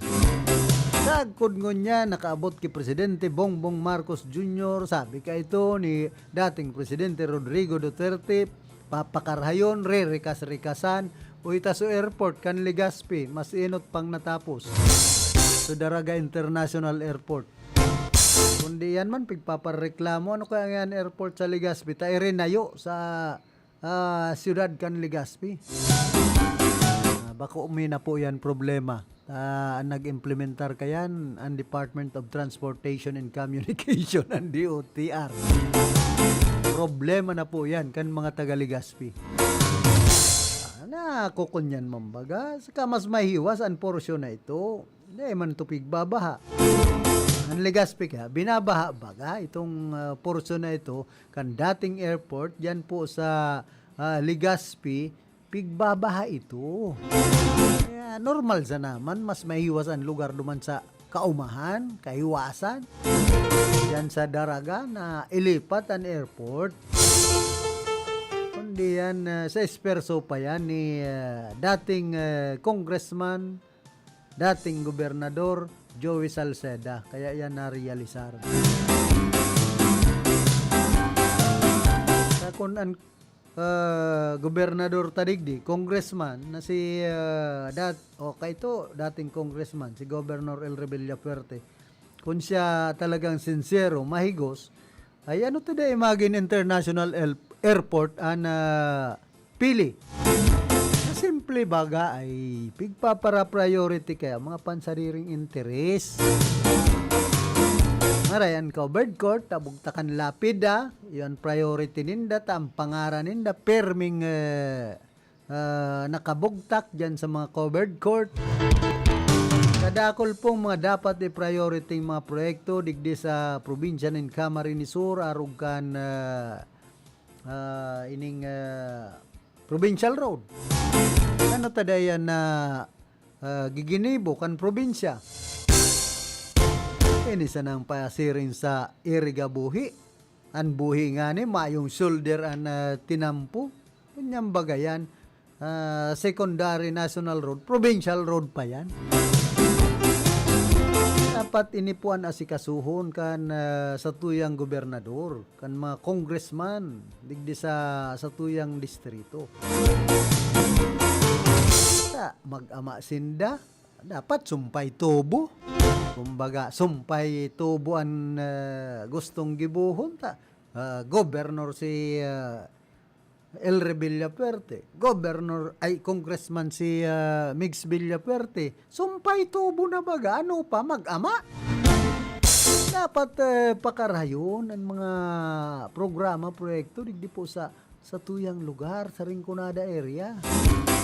Sagkod niya nakaabot ki Presidente Bongbong Marcos Jr. Sabi ka ito ni dating Presidente Rodrigo Duterte, papakarhayon, re-rekas-rekasan, o itaso airport kan Legazpi, mas inot pang natapos. sa Daraga International Airport. Kundi yan man, pigpapareklamo, ano kaya yan airport sa Legazpi? Ta irinayo sa siyudad kan Legazpi. Baka umina po yan problema. Nag-implementar kayan ang Department of Transportation and Communication, ang DOTR. Problema na po yan kan mga taga Legazpi. Kukunyan mambaga, saka mas mahiwas ang porsyon na ito. Hindi man ito pigbabaha. Ang Legazpi kaya, binabaha baga itong porsyon na ito kan dating airport, yan po sa Legazpi, pigbabaha ito. Kaya normal sa naman, mas mahiwas ang lugar duman sa kaumahan, kahiwasan. Yan sa Daraga na ilipat ang airport. Kundi yan, sa esperso pa yan ni dating congressman, dating gobernador, Joey Salceda. Kaya yan na-realisar. Kung ang gobernador tadigdi, congressman na si dating congressman, si Governor El Rebilla Fuerte, kung siya talagang sincero, mahigos, ay ano today Imagine International Airport ang pili. Simple baga ay pigpapara priority kaya mga pansariring interes. Marayan covered court, tabugtakan lapida, yon priority ninda, ang pangaran ninda, perming nakabugtak dyan sa mga covered court. Kadakol pong mga dapat i-priority mga proyekto, digdi sa probinsya ng Camarines Sur, arugan provincial road. Ano tadayan na giginibo kan probinsya? Ini sanang pasiring sa iriga buhi. An buhi nga ni mayong shoulder an tinampo. Kunyang bagayan, secondary national road, provincial road pa yan. Dapat inipuan asikasuhon kan sa tuyang gobernador, kan mga congressman, digdi sa tuyang distrito. Mag-ama sinda, dapat sumpay tubo. Kumbaga, sumpay tubo ang gustong gibuhon ta. Governor si El Rebilla Fuerte, congressman si Migs Villafuerte, sumpay tubo na baga, ano pa, mag-ama. Dapat pakarayon ang mga programa, proyekto, digdi po sa tuyang lugar, sa Rinconada area.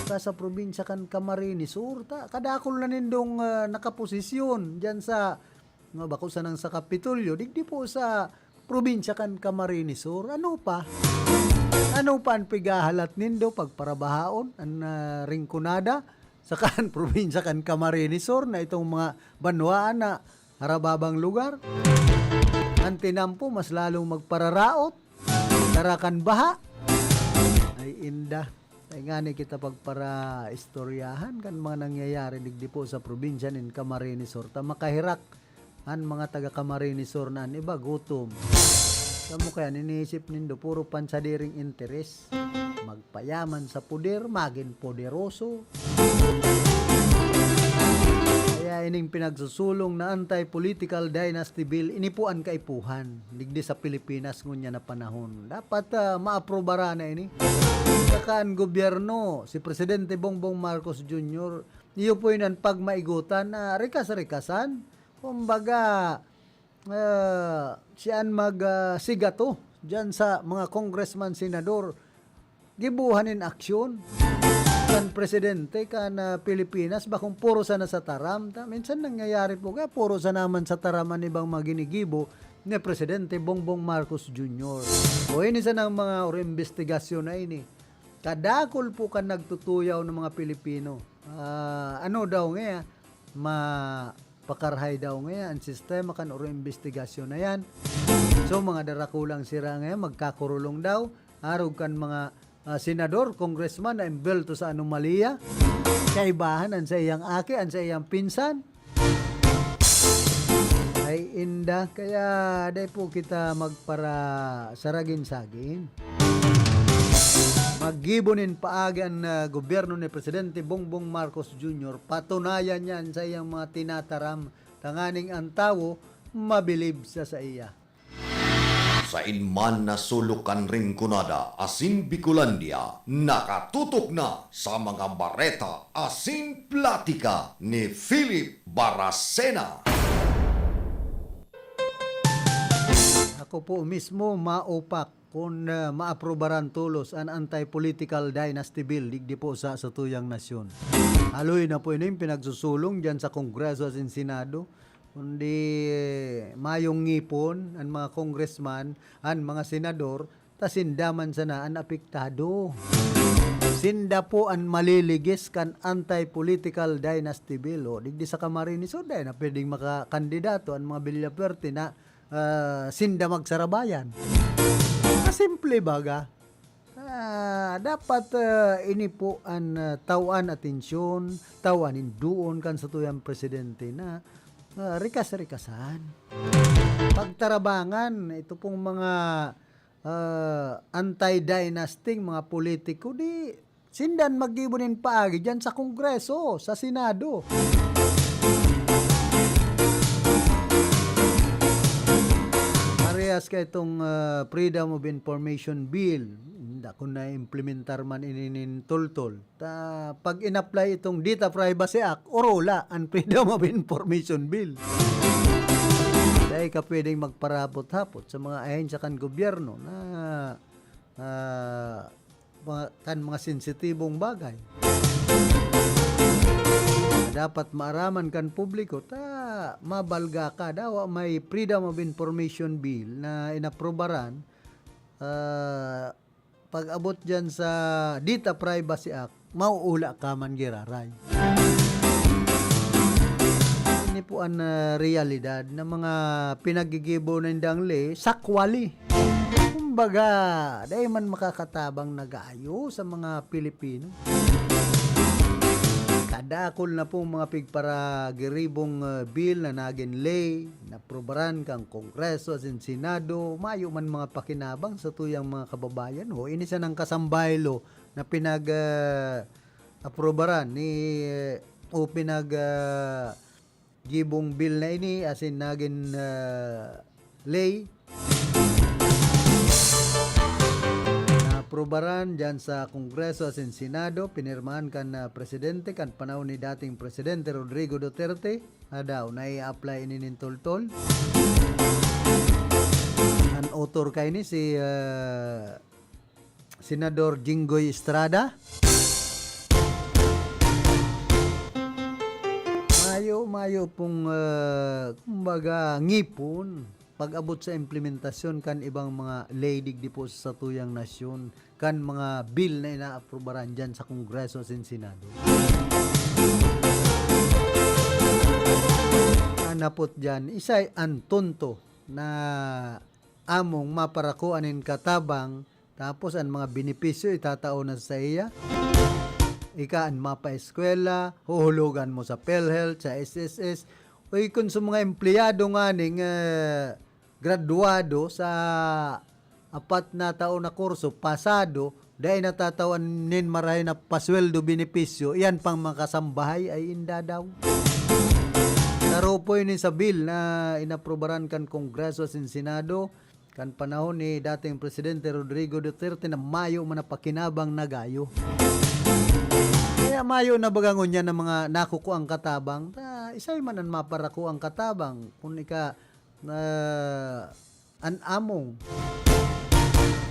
Sa probinsya kan Camarines Sur, kadakol na nindong nakaposisyon dyan sa bakusan ng sa Kapitolyo, digdi po sa probinsya kan Camarines Sur. Ano pa ang pigahalat nindo pagparabahaon ang Rinconada sa kan probinsya kan Camarines Sur na itong mga banwaan na harababang lugar. Ang tinampo mas lalong magpararaot, tarakan baha. Ay inda. Ay nga ni kita pagpara istoryahan kan mga nangyayari digdi po sa probinsya ng Camarines Sur. Makahirak ang mga taga Camarines Sur na iba gutom. Kamu kaya iniisip nindo puro pansadiring interes. Magpayaman sa puder, maging poderoso. Kaya ining pinagsusulong na anti-political dynasty bill inipuan kaipuhan digdi sa Pilipinas ngunya na panahon. Dapat maaprobara na ini. Saka ang gobyerno, si Presidente Bongbong Marcos Jr., niyo po yun ang pagmaigutan na rekas-rekasan. Kumbaga, siyaan magsigato dyan sa mga congressman, senador. Gibuhanin aksyon. Kan Presidente, kan Pilipinas, bakong puro sana sa taram. Minsan nangyayari po ka, puro sa naman sa taraman ibang maginigibo ni Presidente Bongbong Marcos Jr. O ini sa ng mga investigasyon na ini. Kadakol po kan nagtutuyaw ng mga Pilipino. Ano daw nga, pakarhay daw nga, ang sistema kan oro investigasyon na yan. So mga darakulang sira nga, magkakurulong daw, arog kan mga senador, congressman na imbelto sa anomalya, kaibahan ang sa iyang aki, ang sa iyang pinsan. Ay inda, kaya day po kita magpara saragin-sagin. Maggibonin paagi ang gobyerno ni Presidente Bongbong Marcos Jr. Patunayan yan sa iyang mga tinataram. Tanganing ang tao, mabilib sa iya. Sa inman na sulukan ring kunada, asin Bicolandia, nakatutok na sa mga bareta, asin platika ni Philip Baracena. Ako po mismo maupak kung maaprobaran tulos ang anti-political dynasty bill digdi po sa tuyang nasyon. Haloy na po ini pinagsusulong dyan sa Kongreso at Senado. Kundi mayong ngipon ang mga congressman, ang mga senador, ta sindaman sana ang apektado. Sinda po ang maliligis kan anti-political dynasty bill. O, digdi sa Camarines o na pwedeng makakandidato ang mga bilyaperte na sinda magsarabayan. Simple baga. Dapat ini po ang tawan atensyon, tawanin doon kan sa tuyang presidente na rikas-rikasan. Pagtarabangan, ito pong mga anti-dynasting mga politiko, di sindan maggibunin paagi dyan sa Kongreso, sa Senado. Parehas ka itong Freedom of Information Bill. Hindi ko na-implementar man ininin tultol. Pag in-apply itong Data Privacy Act, orola ang Freedom of Information Bill. Dahil ka pwedeng magparapot-hapot sa mga ahensya kan gobyerno na mga sensitibong bagay. Dapat maaraman kan publiko mabalga ka daw may Freedom of Information Bill na inaprobaran pag abot dyan sa Data Privacy Act, mauula ka man giraray. Ini po ang realidad ng mga pinagigibo ng dangle, sakwali. Kumbaga, dahil man makakatabang nagayo sa mga Pilipino. Kadakol na po mga pigparagiribong bill na naging lay, na probaran kang Kongreso at Senado, mayo man mga pakinabang sa tuyang mga kababayan. Ho, inisa ng kasambaylo na pinag-aprobaran ni o pinag-gibong bill na ini asin naging lay. Aprobaran dyan sa Kongreso at Senado, pinirmahan kan presidente kan panahon ni dating presidente Rodrigo Duterte, daw na i-apply ini tol-tol. Ang author kay ni si Senador Jinggoy Estrada. Mayo pong kumbaga ngipon pag-abot sa implementasyon kan ibang mga leydig di po sa tuyang nasyon, kan mga bill na inaaprobaran dyan sa Kongreso at Senado. Napot dyan, isay antonto na among maparakuanin katabang, tapos ang mga benepisyo itatao na sa iya. Ikaan mapa-eskwela, huhulugan mo sa PhilHealth, sa SSS, o kung sa mga empleyado nga ning graduado sa 4 na taon na kurso, pasado, dahil natatawan nin maray na pasweldo benepisyo, yan pang makasambahay ay inda daw. Naropo yun sa bill na inaprobaran kan Kongreso at Senado, kan panahon ni dating Presidente Rodrigo Duterte na mayo manapakinabang nagayo. Kaya mayo na bagangon niya ng mga nakuko ang katabang, isay man ang maparako ang katabang, kung ika an among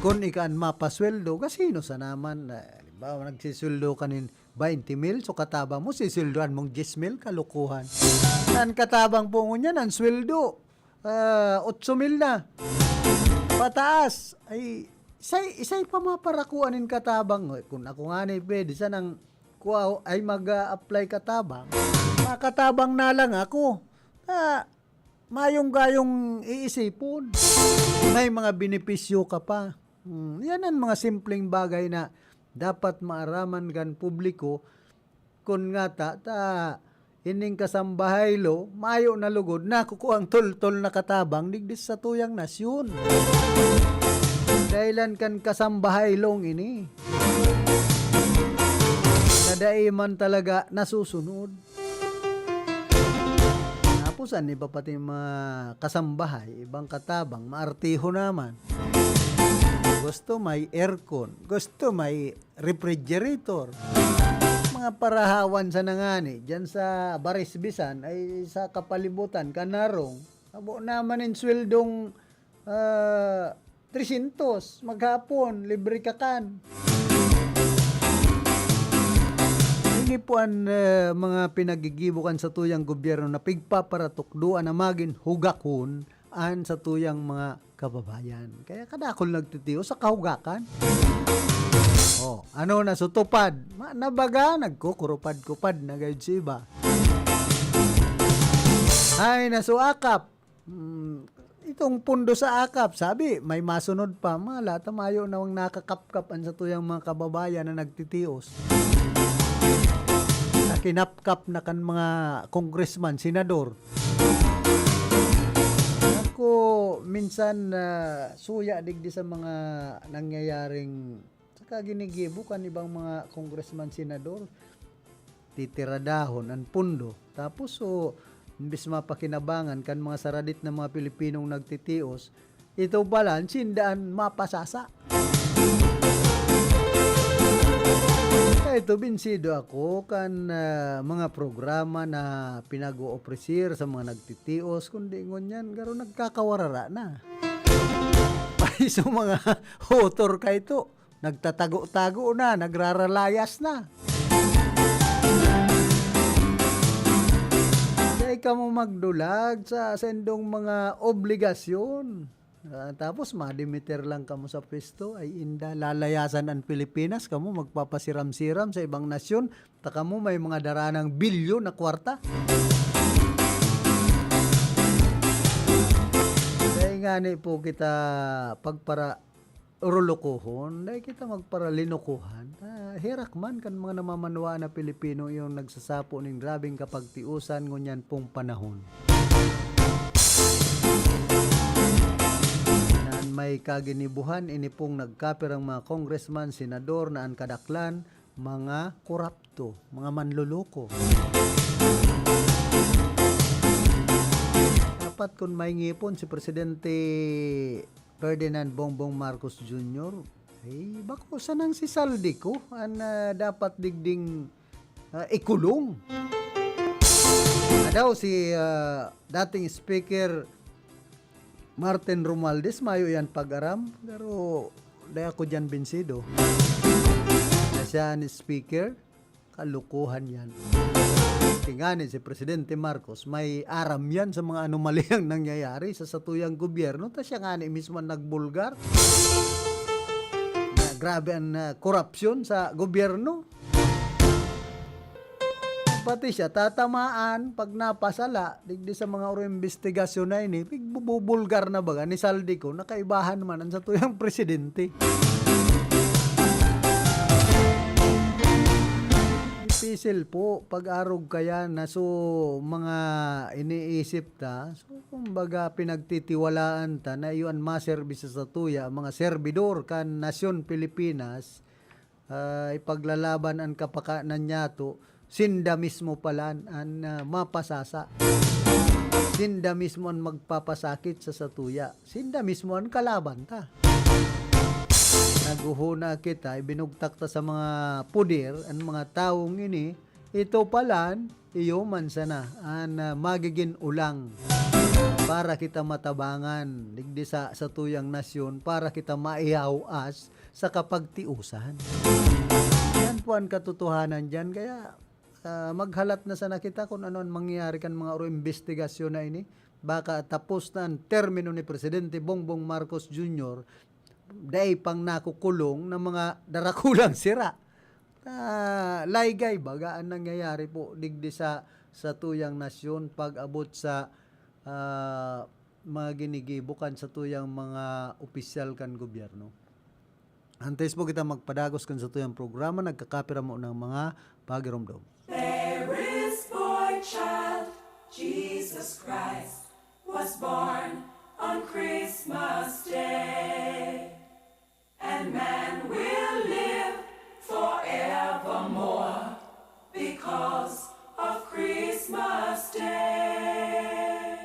kung ikaan mapasweldo kasino sa naman halimbawa nagsisweldo kanin 20 mil so katabang mo sisweldoan mong 10 mil kalukuhan ang katabang po niya ang sweldo 8 mil na pataas ay isay pa maparakuanin katabang kung ako nga na pwede sanang kuha ay mag-apply katabang makatabang na lang ako mayong gayong iisipon. May mga benepisyo ka pa. Yan ang mga simpleng bagay na dapat maaraman kan publiko kung nga ining kasambahaylo, mayo na lugod na kukuang tol-tol na katabang digdis sa tuyang nasyon. Dahilan kan kasambahay long ini. Kadaiman talaga nasusunod. Tapusan iba pati mga kasambahay, ibang katabang, maartiho naman. Gusto may aircon, gusto may refrigerator. Mga parahawan sa nangani, dyan sa Barisbisan ay sa kapalibutan, kanarong. Abo naman in sweldong 300, maghapon, libre ka kan. Hindi po ang mga pinagigibukan sa tuyang gobyerno na pigpaparatukduan na maging hugakon an sa tuyang mga kababayan. Kaya kadakol nagtitiyo sa kahugakan. Oh, ano na sutupad? Nabaga, nagkukurupad-kupad na gayud si iba. Ay, nasuakap. Itong pundo sa akap, sabi, may masunod pa. Mala, tamayo na ang nakakapkapan sa tuyang mga kababayan na nagtitios. Kinapkap na kan mga congressman, senador. Ako, minsan suya digdi sa mga nangyayaring saka ginigibo kan ibang mga congressman, senador. Titiradahon ang pundo. Tapos, imbis mapakinabangan kan mga saradit na mga Pilipinong nagtitios, ito pala, sindaan mapasasa. Ito, binsido ako kan mga programa na pinag-oopresir sa mga nagtitios, kundi ngunyan, garo nagkakawarara na. Paiso mga hotor ka ito, nagtatago-tago na, nagraralayas na. Dahil ka mo magdulag sa sendong mga obligasyon. Tapos madimiter lang kamo sa pwesto ay inda lalayasan ang Pilipinas, kamo magpapasiram-siram sa ibang nasyon, taka mo may mga daranang bilyon na kwarta. Dahil nga ni po kita pagpara urulukuhon, dahil kita magpara linukuhan, hirak man kan mga namamanwa na Pilipino yung nagsasapo ng grabing kapagtiusan ngunyan pong panahon. May kaginibuhan ini pong nagkapirang mga congressman, senador na ang kadaklan mga korapto, mga manluloko. Dapat kung may ngipon si Presidente Ferdinand Bongbong Marcos Jr., ay bako sanang si Saldico ang dapat digding ikulong. Daw si dating Speaker Martin Romualdez, mayo yan pag-aram. Pero, dahil ako dyan binsido. Na siya ni Speaker, kalukuhan yan. Tingani si Presidente Marcos, may aram yan sa mga anomalyang nangyayari sa satuyang gobyerno. Ta siya nga ni mismo nagbulgar. Na grabe ang korupsyon sa gobyerno. Pati siya tatamaan pag napasala digdi sa mga investigasyon na ini, bubulgar na baga ni Saldico, nakaibahan man ang sa tuyang presidente. Ipisil po pag-arog kaya na so mga iniisip ta, so kumbaga pinagtitiwalaan ta na iyon maservis sa tuya mga servidor kan nasyon Pilipinas, ipaglalaban ang kapakanan niya to. Sinda mismo pala ang mapasasa. Sinda mismo ang magpapasakit sa satuya. Sinda mismo ang kalaban ta. Naguhuna kita, ibinugtak ta sa mga puder, ang mga taong ini, ito pala, iyo man sana, ang magiging ulang para kita matabangan, digdi sa tuyang nasyon, para kita maihawas sa kapagtiusan. Yan po ang katotohanan dyan, kaya maghalat na sana kita kung ano ang mangyayari kan mga investigasyon na ini. Baka tapos na ang termino ni Presidente Bongbong Marcos Jr. dahil pang nakukulong ng mga darakulang sira. Laygay baga ang nangyayari po digdi sa tuyang nasyon pag abot sa mga ginigibukan sa tuyang mga opisyal kan gobyerno. Antes po kita magpadagos kan sa tuyang programa, nagkakapira mo ng mga pagiromdom. There is boy child, Jesus Christ was born on Christmas Day. and man will live forevermore because of Christmas Day.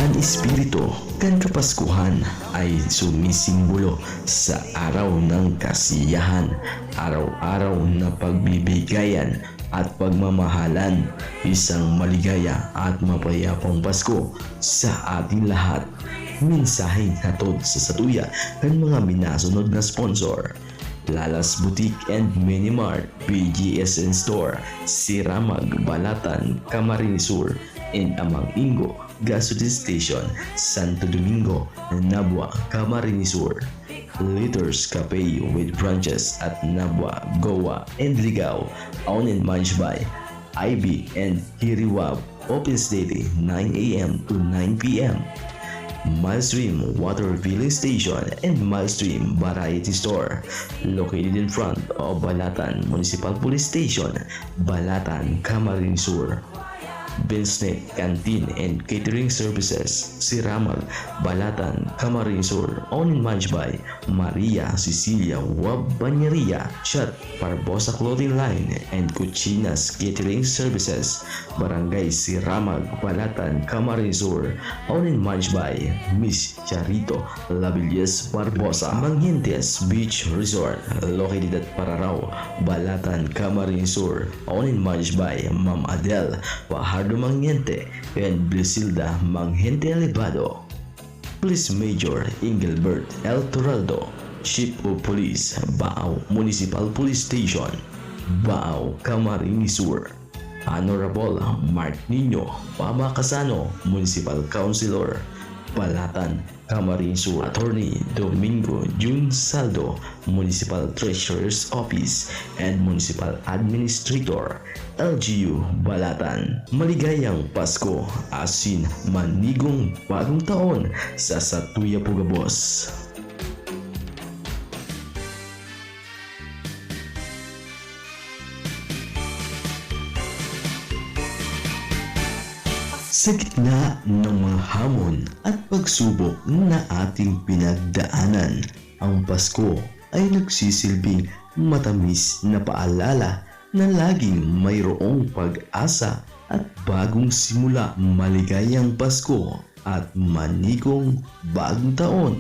Ang espiritu kan Kapaskuhan ay sumisimbolo sa araw ng kasiyahan, araw-araw na pagbibigayan at pagmamahalan, isang maligaya at mapayapang Pasko sa ating lahat. Mensaheng hatod sa satuya ng mga minasunod na sponsor: Lalas Boutique and Mini Mart, BGSN Store, Siramag, Balatan, Camarines Sur, and Amang Ingo Gasoline Station, Santo Domingo, Nabua, Camarines Sur. Liters Cafe with branches at Nabua, Goa, and Ligao, owned and managed by IB and Hiriwab. Opens daily 9 a.m. to 9 p.m. Milestream Water Filling Station and Milestream Variety Store, located in front of Balatan Municipal Police Station, Balatan, Camarines Sur. Binsnet Canteen and Catering Services, Siramag, Balatan, Camarines Sur, owned and managed by Maria Cecilia Wabanyaria. Chat Barbosa Clothing Line and Cucinas Catering Services, Barangay Siramag, Balatan, Camarines Sur, owned and managed by Miss Charito Labilles Barbosa. Manghientes Beach Resort, located at Pararaw, Balatan, Camarines Sur, owned and managed by Ma'am Adele Pajardo Manghiente and Blisilda Manghiente Alibado. Police Major Engelbert L. Toraldo, Chief of Police, Baaw Municipal Police Station, Baaw, Camarines Sur. Honorable Mark Nino Pamacasano, Municipal Councilor, Balatan, Camarines Sur. Attorney Domingo Jun Saldo, Municipal Treasurer's Office and Municipal Administrator, LGU Balatan. Maligayang Pasko, asin manigong bagong taon sa Satuya Pugabos. Sa gitna ng mga hamon at pagsubok na ating pinagdaanan, ang Pasko ay nagsisilbing matamis na paalala na laging mayroong pag-asa at bagong simula. Maligayang Pasko at manigong bagong taon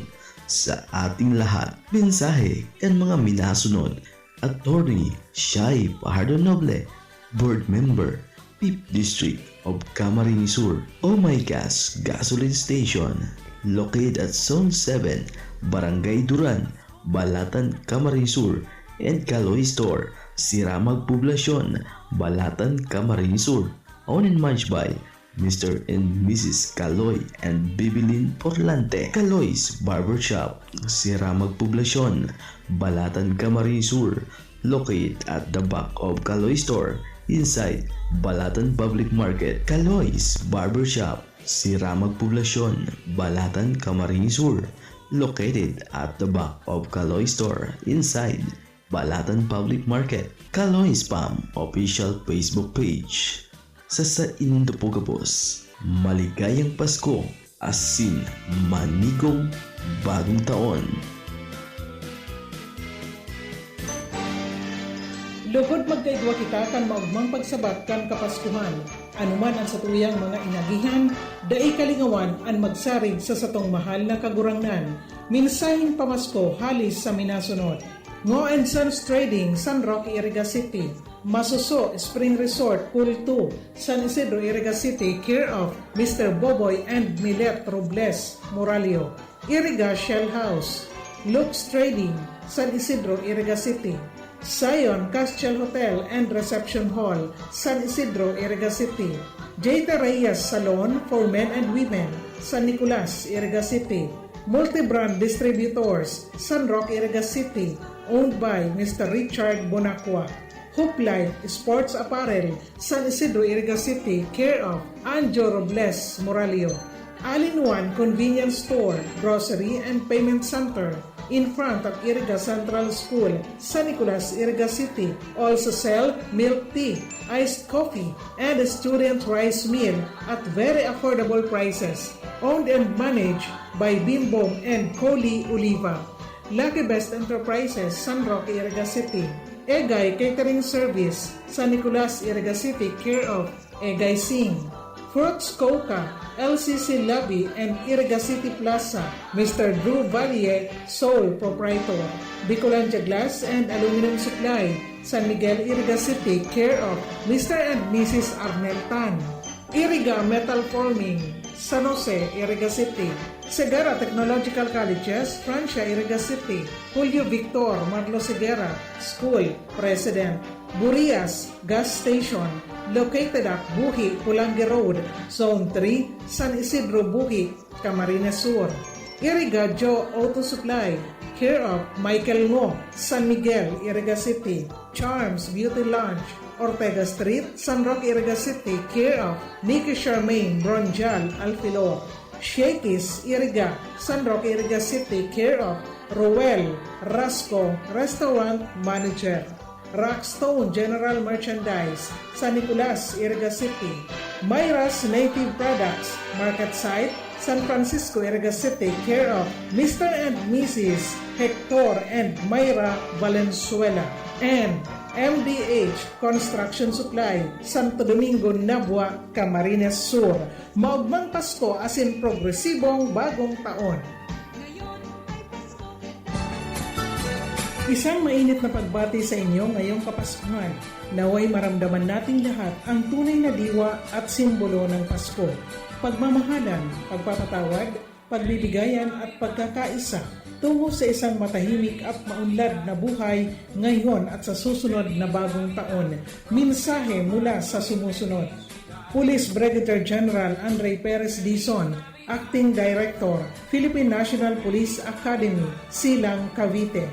sa ating lahat. Mensahe kan mga minasunod, Attorney Shai Pajardo Noble, Board Member, 5th District of Camarines Sur. Oh My Gas Gasoline Station, located at Zone 7, Barangay Duran, Balatan, Camarines Sur, and Kaloy Store, Siramag Poblacion, Balatan, Camarines Sur, owned and managed by Mr. and Mrs. Kaloy and Bibilin Porlante. Kaloy's Barbershop, Siramag Poblacion, Balatan, Camarines Sur, located at the back of Kaloy Store, inside Balatan Public Market. Kaloy's Barbershop, Siramag Poblacion, Balatan, Camarines Sur, located at the back of Kaloy Store, inside Balatan Public Market. Kaloy Spam official Facebook page. Sa Indopogabos, maligayang Pasko, asin manigong bagong taon. Lugod magkaigwa kita kan maugmang pagsabat kan Kapaskuhan. Anuman ang satuyang mga inagihan, dai kalingawan ang magsarig sa satong mahal na kagurangnan. Minsahing pamasko halis sa minasunod. Ngo and Sons Trading, San Roque, Iriga City. Masuso Spring Resort, Pool 2, San Isidro, Iriga City, care of Mr. Boboy and Milet Robles Moralio. Iriga Shell House. Luke's Trading, San Isidro, Iriga City. Zion Castiel Hotel and Reception Hall, San Isidro, Iriga City. J.T. Reyes Salon for Men and Women, San Nicolas, Iriga City. Multi-brand distributors, San Roque, Iriga City, owned by Mr. Richard Bonacqua. Hooplight Sports Apparel, San Isidro, Iriga City, care of Anjo Robles Moralio. All-in-one convenience store, grocery and payment center, in front of Iriga Central School, San Nicolas, Iriga City. Also sell milk tea, iced coffee, and a student rice meal at very affordable prices. Owned and managed by Bimbong and Coli Oliva. Lucky Best Enterprises, San Roque, Iriga City. Egay Catering Service, San Nicolas, Iriga City, care of Egay Singh. Fruits Coca, LCC Lobby and Iriga City Plaza, Mr. Drew Valier, sole proprietor. Bicolandia Glass and Aluminum Supply, San Miguel, Iriga City, care of Mr. and Mrs. Arnel Tan. Iriga Metal Forming, San Jose, Iriga City. Segara Technological Colleges, Francia, Iriga City. Julio Victor Marlo Segura, School, President. Burias Gas Station, located at Buhi, Pulangi Road, Zone 3, San Isidro, Buhi, Camarines Sur. Iriga Joe Auto Supply, care of Michael Ngo, San Miguel, Iriga City. Charms Beauty Lounge, Ortega Street, San Roque, Iriga City, care of Nicky Charmaine Bronjal Alfilo. Shakey's Iriga, San Roque, Iriga City, care of Roel Rasco, Restaurant Manager. Rockstone General Merchandise, San Nicolas, Iriga City. Myra's Native Products, Market Site, San Francisco, Iriga City, care of Mr. and Mrs. Hector and Myra Valenzuela. And MDH Construction Supply, Santo Domingo, Nabua, Camarines Sur. Maugmang Pasko asin progresibong bagong taon. Isang mainit na pagbati sa inyo ngayong Kapaskuhan. Naway maramdaman nating lahat ang tunay na diwa at simbolo ng Pasko. Pagmamahalan, pagpapatawad, pagbibigayan at pagkakaisa tungo sa isang matahimik at maunlad na buhay ngayon at sa susunod na bagong taon. Mensahe mula sa sumusunod. Police Brigadier General Andre Perez Dizon, Acting Director, Philippine National Police Academy, Silang, Cavite.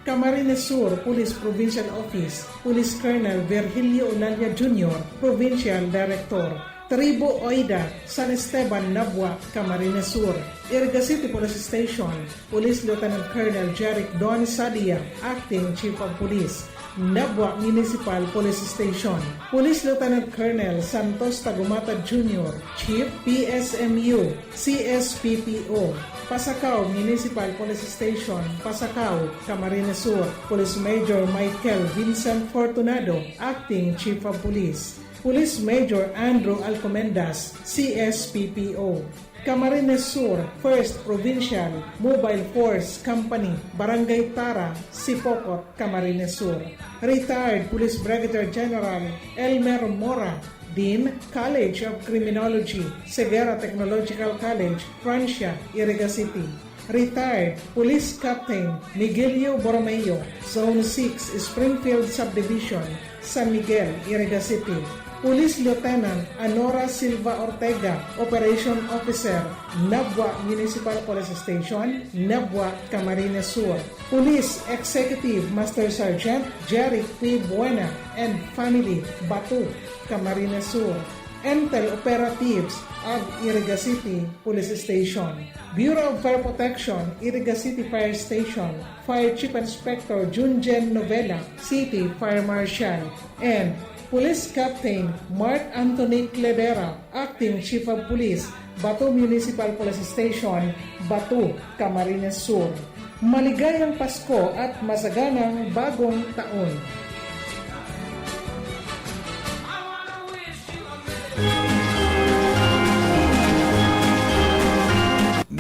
Camarines Sur Police Provincial Office, Police Colonel Virgilio Olalia Jr., Provincial Director. Tribo Oida, San Esteban, Nabua, Camarines Sur. Iriga City Police Station, Police Lieutenant Colonel Jeric Don Sadia, Acting Chief of Police. Nabua Municipal Police Station, Police Lieutenant Colonel Santos Tagumata Jr., Chief PSMU, CSPPO. Pasacao Municipal Police Station, Pasacao, Camarines Sur. Police Major Michael Vincent Fortunado, Acting Chief of Police. Police Major Andrew Alcomendas, CSPPO. Camarines Sur, 1st Provincial Mobile Force Company, Barangay Tara, Sipocot, Camarines Sur. Retired Police Brigadier General Elmer Mora, Dean, College of Criminology, Segura Technological College, Francia, Iriga City. Retired Police Captain Miguelio Borromeo, Zone 6, Springfield Subdivision, San Miguel, Iriga City. Police Lieutenant Anora Silva Ortega, Operation Officer, Nabua Municipal Police Station, Nabua, Camarines Sur. Police Executive Master Sergeant Jerry P. Buena and Family, Batu, Camarines Sur. Entel Operatives of Iriga City Police Station. Bureau of Fire Protection, Iriga City Fire Station. Fire Chief Inspector Junjen Novela, City Fire Marshal. And Police Captain Mark Anthony Cledera, Acting Chief of Police, Batu Municipal Police Station, Batu, Camarines Sur. Maligayang Pasko at masaganang bagong taon.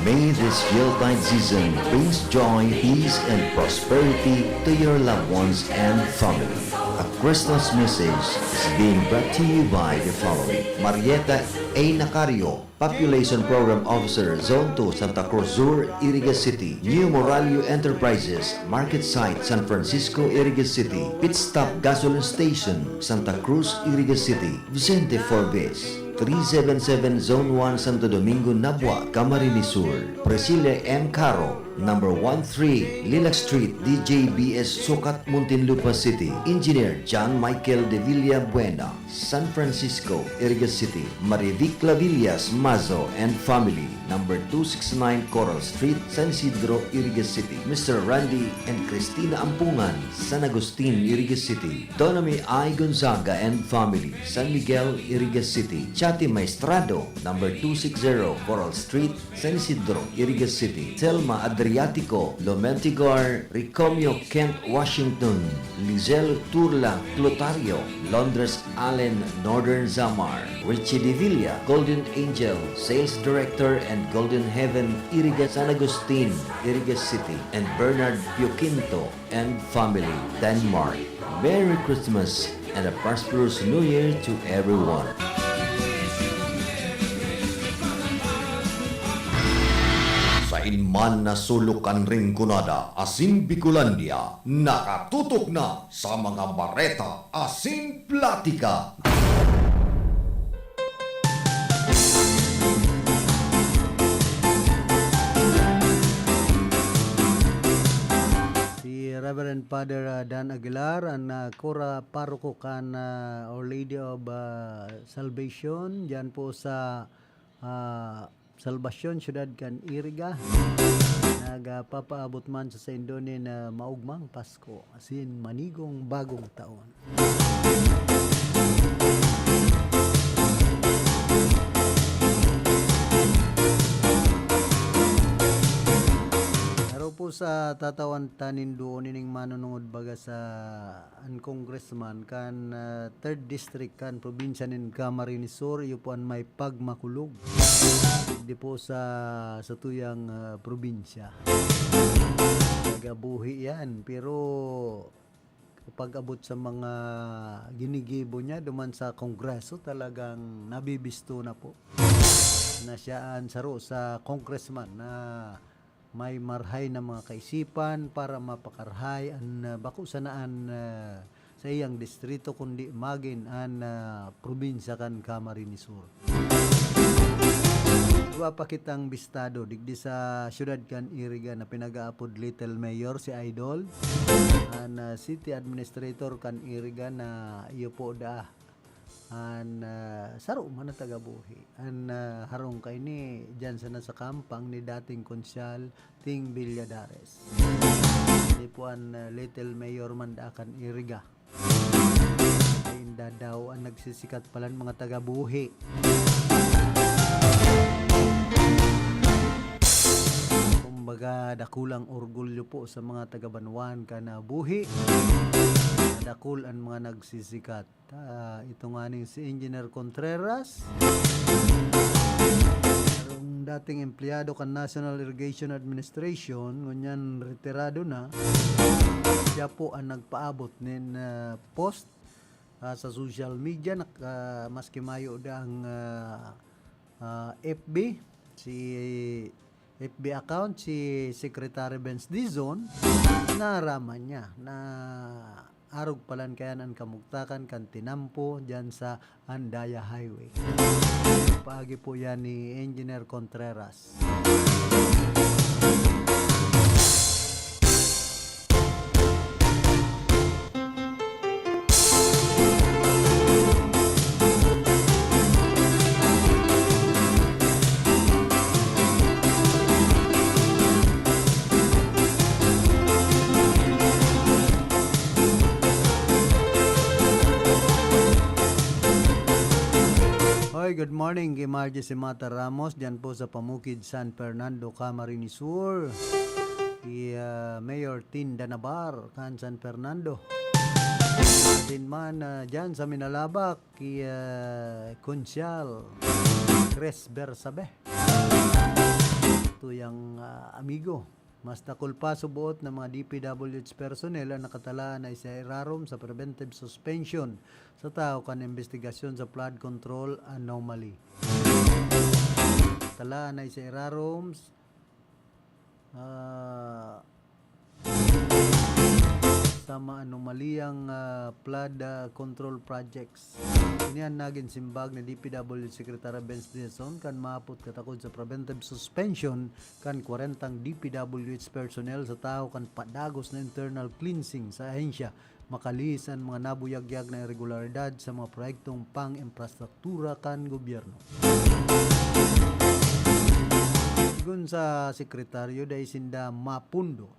May this Yuletide season brings joy, peace, and prosperity to your loved ones and family. A Christmas message is being brought to you by the following: Marieta A. Nacario, Population Program Officer, Zone 2, Santa Cruz Sur, Iriga City. New Moralio Enterprises, Market Site, San Francisco, Iriga City. Pit Stop Gasoline Station, Santa Cruz, Iriga City. Vicente Forbes, 377 Zone 1, Santo Domingo, Nabua, Camarines Sur. Priscilla M. Caro, Number 13, Lilac Street, DJBS, Sucat, Muntinlupa City. Engineer John Michael de Villa Buena, San Francisco, Irigas City. Marivic Clavillas, Mazo and family. Number 269 Coral Street, San Isidro, Irigas City. Mr. Randy and Cristina Ampungan, San Agustin, Irigas City. Donami I. Gonzaga and family, San Miguel, Irigas City. Chati Maestrado, number 260 Coral Street, San Isidro, Irigas City. Selma Adriatico, Lomentigar, Ricomio, Kent, Washington. Lizelle Turla, Clotario, Londres Allen, Northern Zamar. Richie De Villa, Golden Angel, Sales Director and Golden Heaven, Irigas, San Agustin, Irigas City. And Bernard Pioquinto and family, Denmark. Merry Christmas and a prosperous New Year to everyone. Sa inman na sulukan ring kunada, asin Bicolandia, nakatutok na sa mga bareta, asin platika. Reverend Father Dan Aguilar and Cora Paroko kan Our Lady of Salvation diyan po sa Salvacion Ciudad kan Iriga. Nagpapaabot man sa Indonesia na maugmang Pasko asin manigong bagong taon. Po sa tatawan tanin doon ining manunungod baga sa an congressman kan 3rd district kan probinsya nin Camarines Sur yupuan may pagmakulog di po sa tuyang probinsya nagabuhi yan pero kapag abot sa mga ginigibo niya duman sa kongreso talagang nabibisto na po na siyaan saro sa congressman na may marhay na mga kaisipan para mapakarhay an bako sanaan sa iyang distrito kundi magin an probinsya kan Camarines Sur. Wa pa kitang bistado digdi sa syudad kan Iriga na pinagaapod Little Mayor si Idol an city administrator kan Iriga na iyo po da an saro man tagabuhi an harong kay ni diyan sa nasa kampang ni dating konsyal Ting Villadares di po an Little Mayor man kan Iriga inda daw ang nagsisikat palan mga tagabuhi kumbaga dakulang orgulyo po sa mga taga-Banwan kana buhi dakul ang mga nagsisikat ito nga ning si Engineer Contreras ang dating empleyado kan National Irrigation Administration ngunyan retirado na siya po ang nagpaabot nin post sa social media maski mayo da ang FB si FB account si Secretary Benz Dizon naraman niya na arog palan kayanan kamugtakan kan tinampo dyan sa Andaya Highway. Paagi po yan ni Engineer Contreras. Good morning kay Margie Simata Ramos dyan po sa Pamukid, San Fernando, Camarines Sur. Kay Mayor Tin Danabar kan San Fernando. Din man dyan sa Minalabak kay Konsyal Cres Bersabe. Ito yung amigo. Mas nakulpa subuot ng mga DPWH personnel ang nakatalaan na isa irarom sa preventive suspension sa tao kan investigasyon sa flood control anomaly. Talaan na isa irarom sa anomaliyang flood control projects. Inian naging simbag ni DPW Secretary Benz Dizon kan maapot katakod sa preventive suspension kan 40 DPWH personnel sa tao kan padagos na internal cleansing sa ahensya makalis ang mga nabuyagyag na irregularidad sa mga proyektong pang-infrastruktura kan gobyerno. Sigun sa sekretaryo dahil sinda mapundo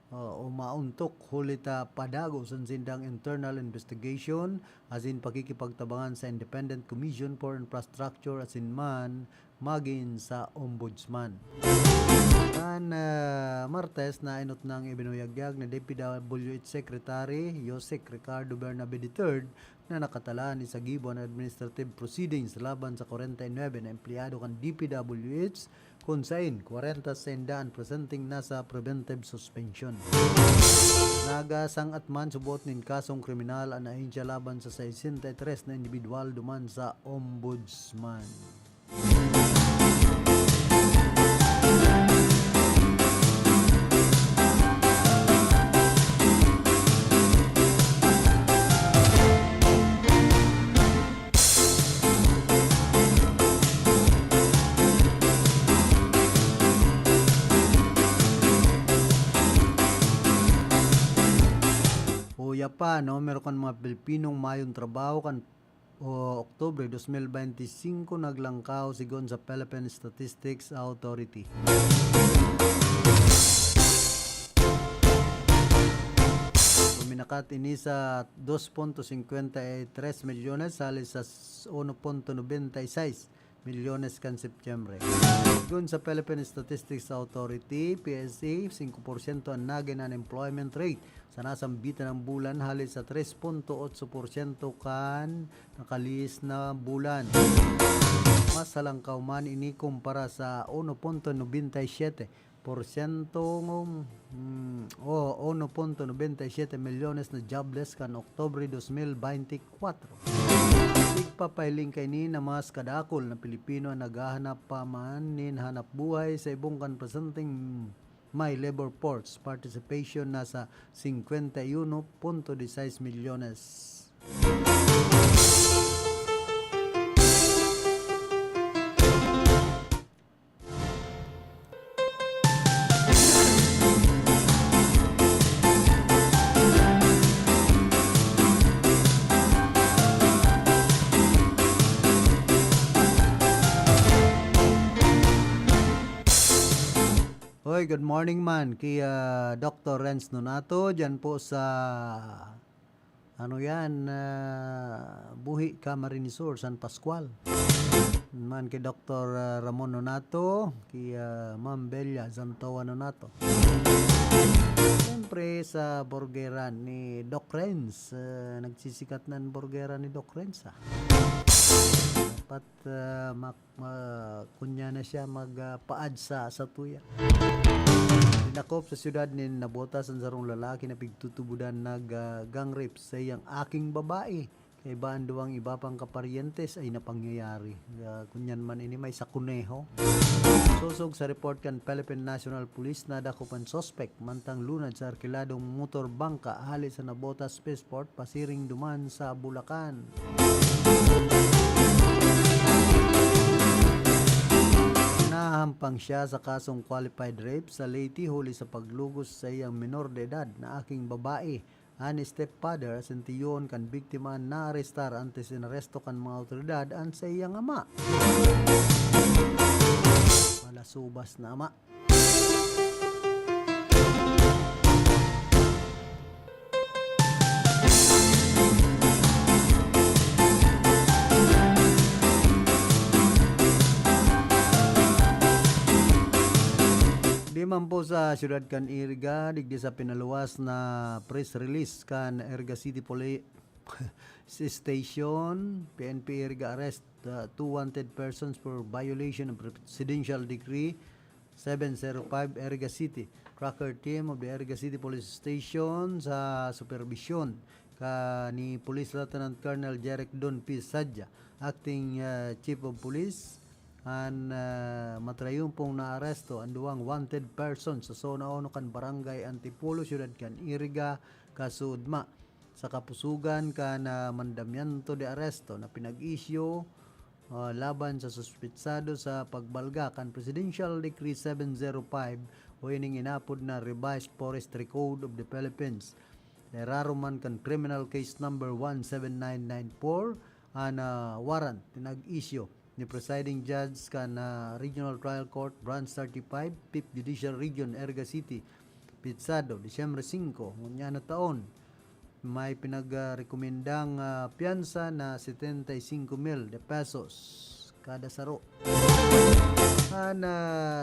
o mauntok hulita padagos ang sindang internal investigation as in pakikipagtabangan sa Independent Commission for Infrastructure as in man maging sa Ombudsman. Kan Martes na inot ng ibinuyagyag na DPWH Secretary Yosek Ricardo Bernabe III na nakatala ni sa Gibbon Administrative Proceedings laban sa 49 na empleyado kan DPWH kung sain 40 sendaan presenting na sa preventive suspension. Nagasang at man subot nin kasong kriminal ang ahensya laban sa 63 na individual duman sa Ombudsman. Pa, no, meron kan mga Pilipinong mayong trabaho kan Oktubre 2025 naglangkaw sigon sa Philippine Statistics Authority. Minakat ini sa 2.53 milyones salis sa 1.96 milyones kan Setyembre. Sigon sa Philippine Statistics Authority, PSA, 5% ang naging unemployment rate sa nasambitan ng bulan halis sa 3.8% kan nakalis na bulan. Mas salangkaw man ini kumpara sa 1.97% 1.97 milyones na jobless kan Oktubre 2024. Igpapailing kay ni na mas kadakol na Pilipino ang naghahanap pa man nin hanap buhay sa ibong kan presenting may labor force participation na sa 51.16 milyones. Hoy, good morning man kay Dr. Renz Nonato dyan po sa Buhi Camarines Sur, San Pascual. Man kay Dr. Ramon Nonato, kay Ma'am Belia Zantoa Nonato. Siyempre sa burgeran ni Doc Renz, nagsisikat na ang burgeran ni Doc Renz. Dapat kunya na siya magpaad sa tuya. Dinakop sa siyudad ni nabotas ang sarong lalaki na pigtutubudan gang rape sa iyang aking babae. Kay baan duwang iba pang kaparyentes ay napangyayari. Kunyan man ini may sakuneho. Susog sa report kan Philippine National Police na dakupan suspect mantang lunad sa arkiladong motor bangka halis sa nabotas spaceport pasiring duman sa Bulacan. Nahampang siya sa kasong qualified rape sa Leyte huli sa paglugos sa iyang minor de edad na aking babae. Ani stepfather sentiyon kan biktima na arestar antes inaresto kan mga otoridad an sa iyang ama. Wala subas na ama. Di man po sa siyudad kan Iriga, digdi sa pinaluwas na press release kan Iriga City Police Station, PNP Iriga arrest two wanted persons for violation of Presidential Decree 705 Iriga City. Cracker team of the Iriga City Police Station sa supervision ni Police Lieutenant Colonel Jeric Don P. Sadja, Acting Chief of Police, and matrayon pong naaresto ang duwang wanted persons sa zona 1 kan Barangay Antipolo, siyudad kan Iriga kasudma sa kapusugan ka na mandamiento de aresto na pinag-isyo laban sa suspitsado sa pagbalga kan Presidential Decree 705 o ining inapod na Revised Forestry Code of the Philippines. Nararuman kan criminal case number 17994 an warrant pinag-isyo ni presiding judge kan Regional Trial Court Branch 35 5th Judicial Region Erga City Pitsado Disyembre 5 ngunya na taon. May pinagrekomendang piyansa na 75,000 de pesos kada saro.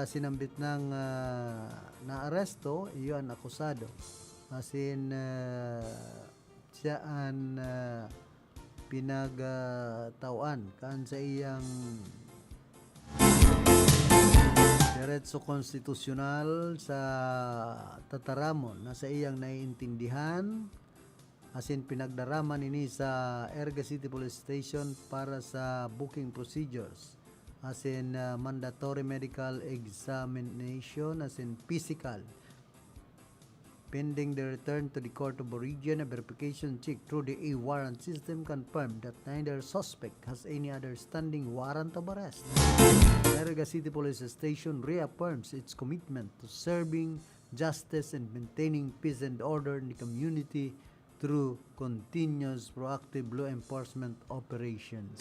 Sinambit ng naaresto iyon akusado. Asin siya ang pinagtauan kan sa iyang diretso konstitusyonal sa tataramon na sa iyang naiintindihan. Asin pinagdaraman ini sa Erga City Police Station para sa booking procedures. Asin mandatory medical examination, asin physical. Pending the return to the court of origin, a verification check through the e-warrant system confirmed that neither suspect has any other standing warrant of arrest. Erga City Police Station reaffirms its commitment to serving justice and maintaining peace and order in the community through continuous proactive law enforcement operations.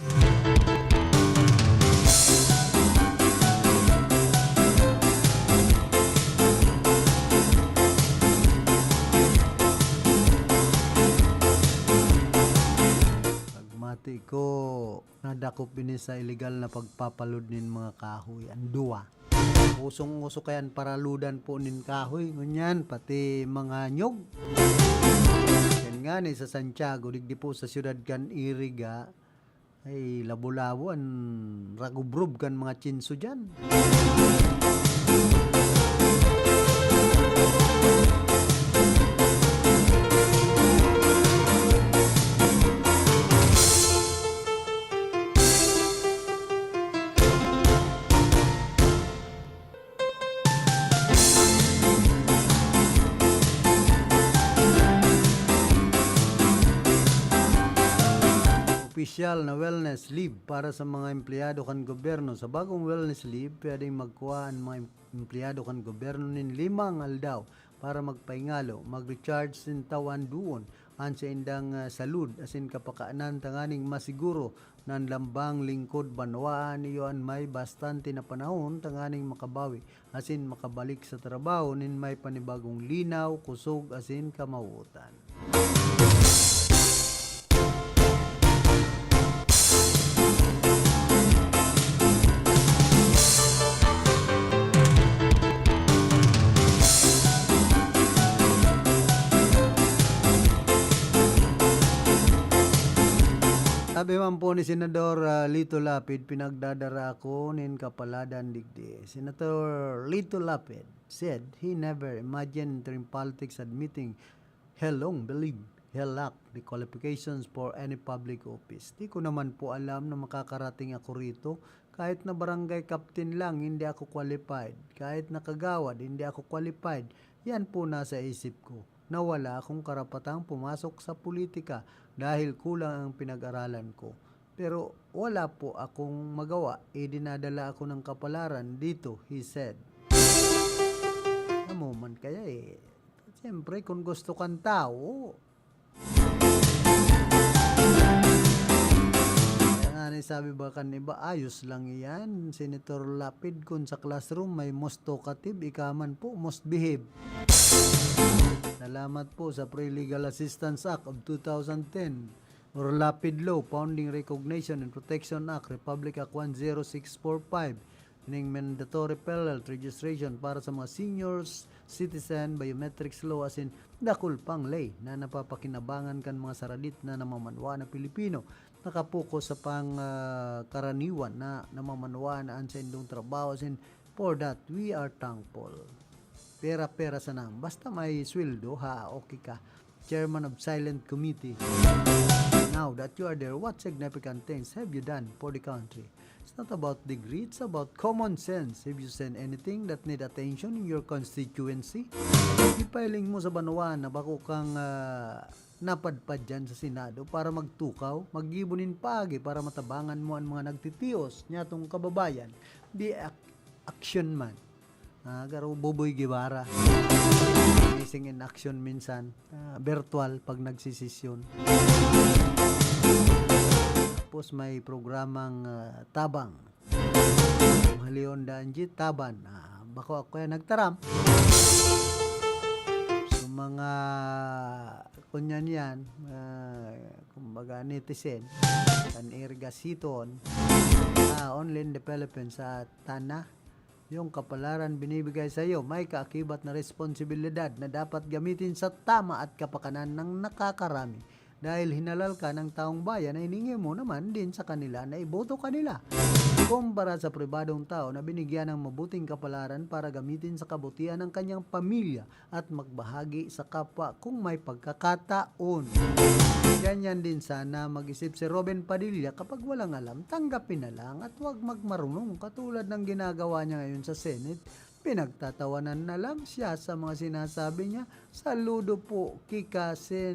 Pagmati ko, nadakop ini sa illegal na pagpapalud nin mga kahoy. Andua. Usong-uso kayan para ludan po nin kahoy. Ngunyan, pati mga nyog. Nga ni sa Santiago, digdi po sa siyudad kan Iriga, ay labo-labo ang ragubrob kan mga chinso dyan. Official na wellness leave para sa mga empleyado kan gobyerno. Sa bagong wellness leave, pwedeng magkuha ang mga empleyado kan gobyerno nin 5 aldaw para magpaingalo, mag-recharge sin tawan duon an sa indang salud asin kapakaanan tanganing masiguro nan lambang lingkod banwaan iyon may bastante na panahon tanganing makabawi asin makabalik sa trabaho nin may panibagong linaw, kusog asin kamawutan. Sabi man po ni Senador Lito Lapid, pinagdadara ako nin kapaladan digdi. Senator Lito Lapid said he never imagined entering politics admitting he long believed he lacked the qualifications for any public office. Di ko naman po alam na makakarating ako rito. Kahit na barangay captain lang, hindi ako qualified. Kahit na kagawad, hindi ako qualified. Yan po nasa isip ko. Na wala akong karapatang pumasok sa politika dahil kulang ang pinag-aralan ko. Pero wala po akong magawa, dinadala ako ng kapalaran dito, he said. Amo man kaya siyempre kung gusto kang tao. Kaya sabi ba kan iba, ayos lang yan. Senator Lapid, kung sa classroom may most talkative, ikaman po most behave. Salamat po sa Pre-Legal Assistance Act of 2010 or Lapid Law, Founding Recognition and Protection Act, Republic Act 10645, ning mandatory parallel registration para sa mga seniors, citizen, biometrics law, as in dakul pang lay na napapakinabangan kan mga saradit na namamanwa na Pilipino, nakapuko sa pang karaniwan na namamanwa na sa indong trabaho, as in for that we are thankful. Pera-pera sa nang. Basta may sweldo, okay ka. Chairman of Silent Committee. Now that you are there, what significant things have you done for the country? It's not about degree, it's about common sense. If you send anything that need attention in your constituency, ipiling mo sa Banuan na bako kang napadpad dyan sa Senado para magtukaw, maggibunin pagi para matabangan mo ang mga nagtitios niya tong kababayan. Di action man. Garo Buboy Guevara. Missing in action minsan. Virtual pag nagsisisyon. Tapos may programang tabang. Halion Danjit Taban. Bako ako yan nagtaram. So mga kunyan yan, kumbaga netizen, kan irgasiton, online development sa Tana, yung kapalaran binibigay sa iyo, may kaakibat na responsibilidad na dapat gamitin sa tama at kapakanan ng nakakarami. Dahil hinalal ka ng taong bayan, ay hiningi mo naman din sa kanila na iboto kanila. Kumpara sa pribadong tao na binigyan ng mabuting kapalaran para gamitin sa kabutihan ng kanyang pamilya at magbahagi sa kapwa kung may pagkakataon. Ganyan din sana mag-isip si Robin Padilla kapag walang alam, tanggapin na lang at huwag magmarunong katulad ng ginagawa niya ngayon sa Senate. Pinagtatawanan na lang siya sa mga sinasabi niya. Saludo po, Kika Sen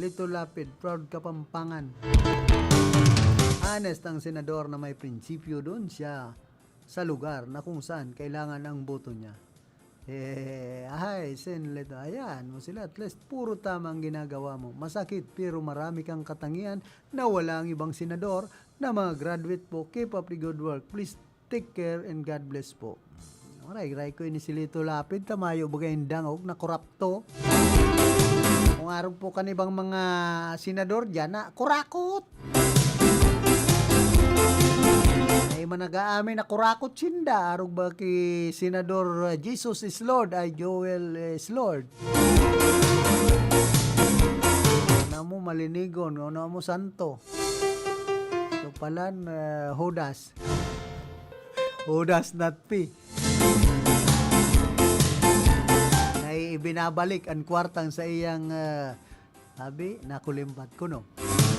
Lito Lapid, proud Kapampangan. Honest ang senador na may prinsipyo, doon siya sa lugar na kung saan kailangan ang boto niya. Sen Lito, ayan mo sila, at least puro tama ang ginagawa mo. Masakit pero marami kang katangian na walang ibang senador na mga graduate po. Keep up the good work. Please take care and God bless po. Ray ko ini si Lito Lapid, tamayo bagay dangog na korapto. Kung araw po kanibang mga senador dyan na kurakot. Ay manag-aamin na kurakot sinda. Araw ba ki Senador Jesus is Lord ay Joel is Lord. Na mo malinigon, na mo santo. So palan Judas. Judas not P. Ay ibinabalik ang kwartang sa iyang sabi, nakulimbat ko no.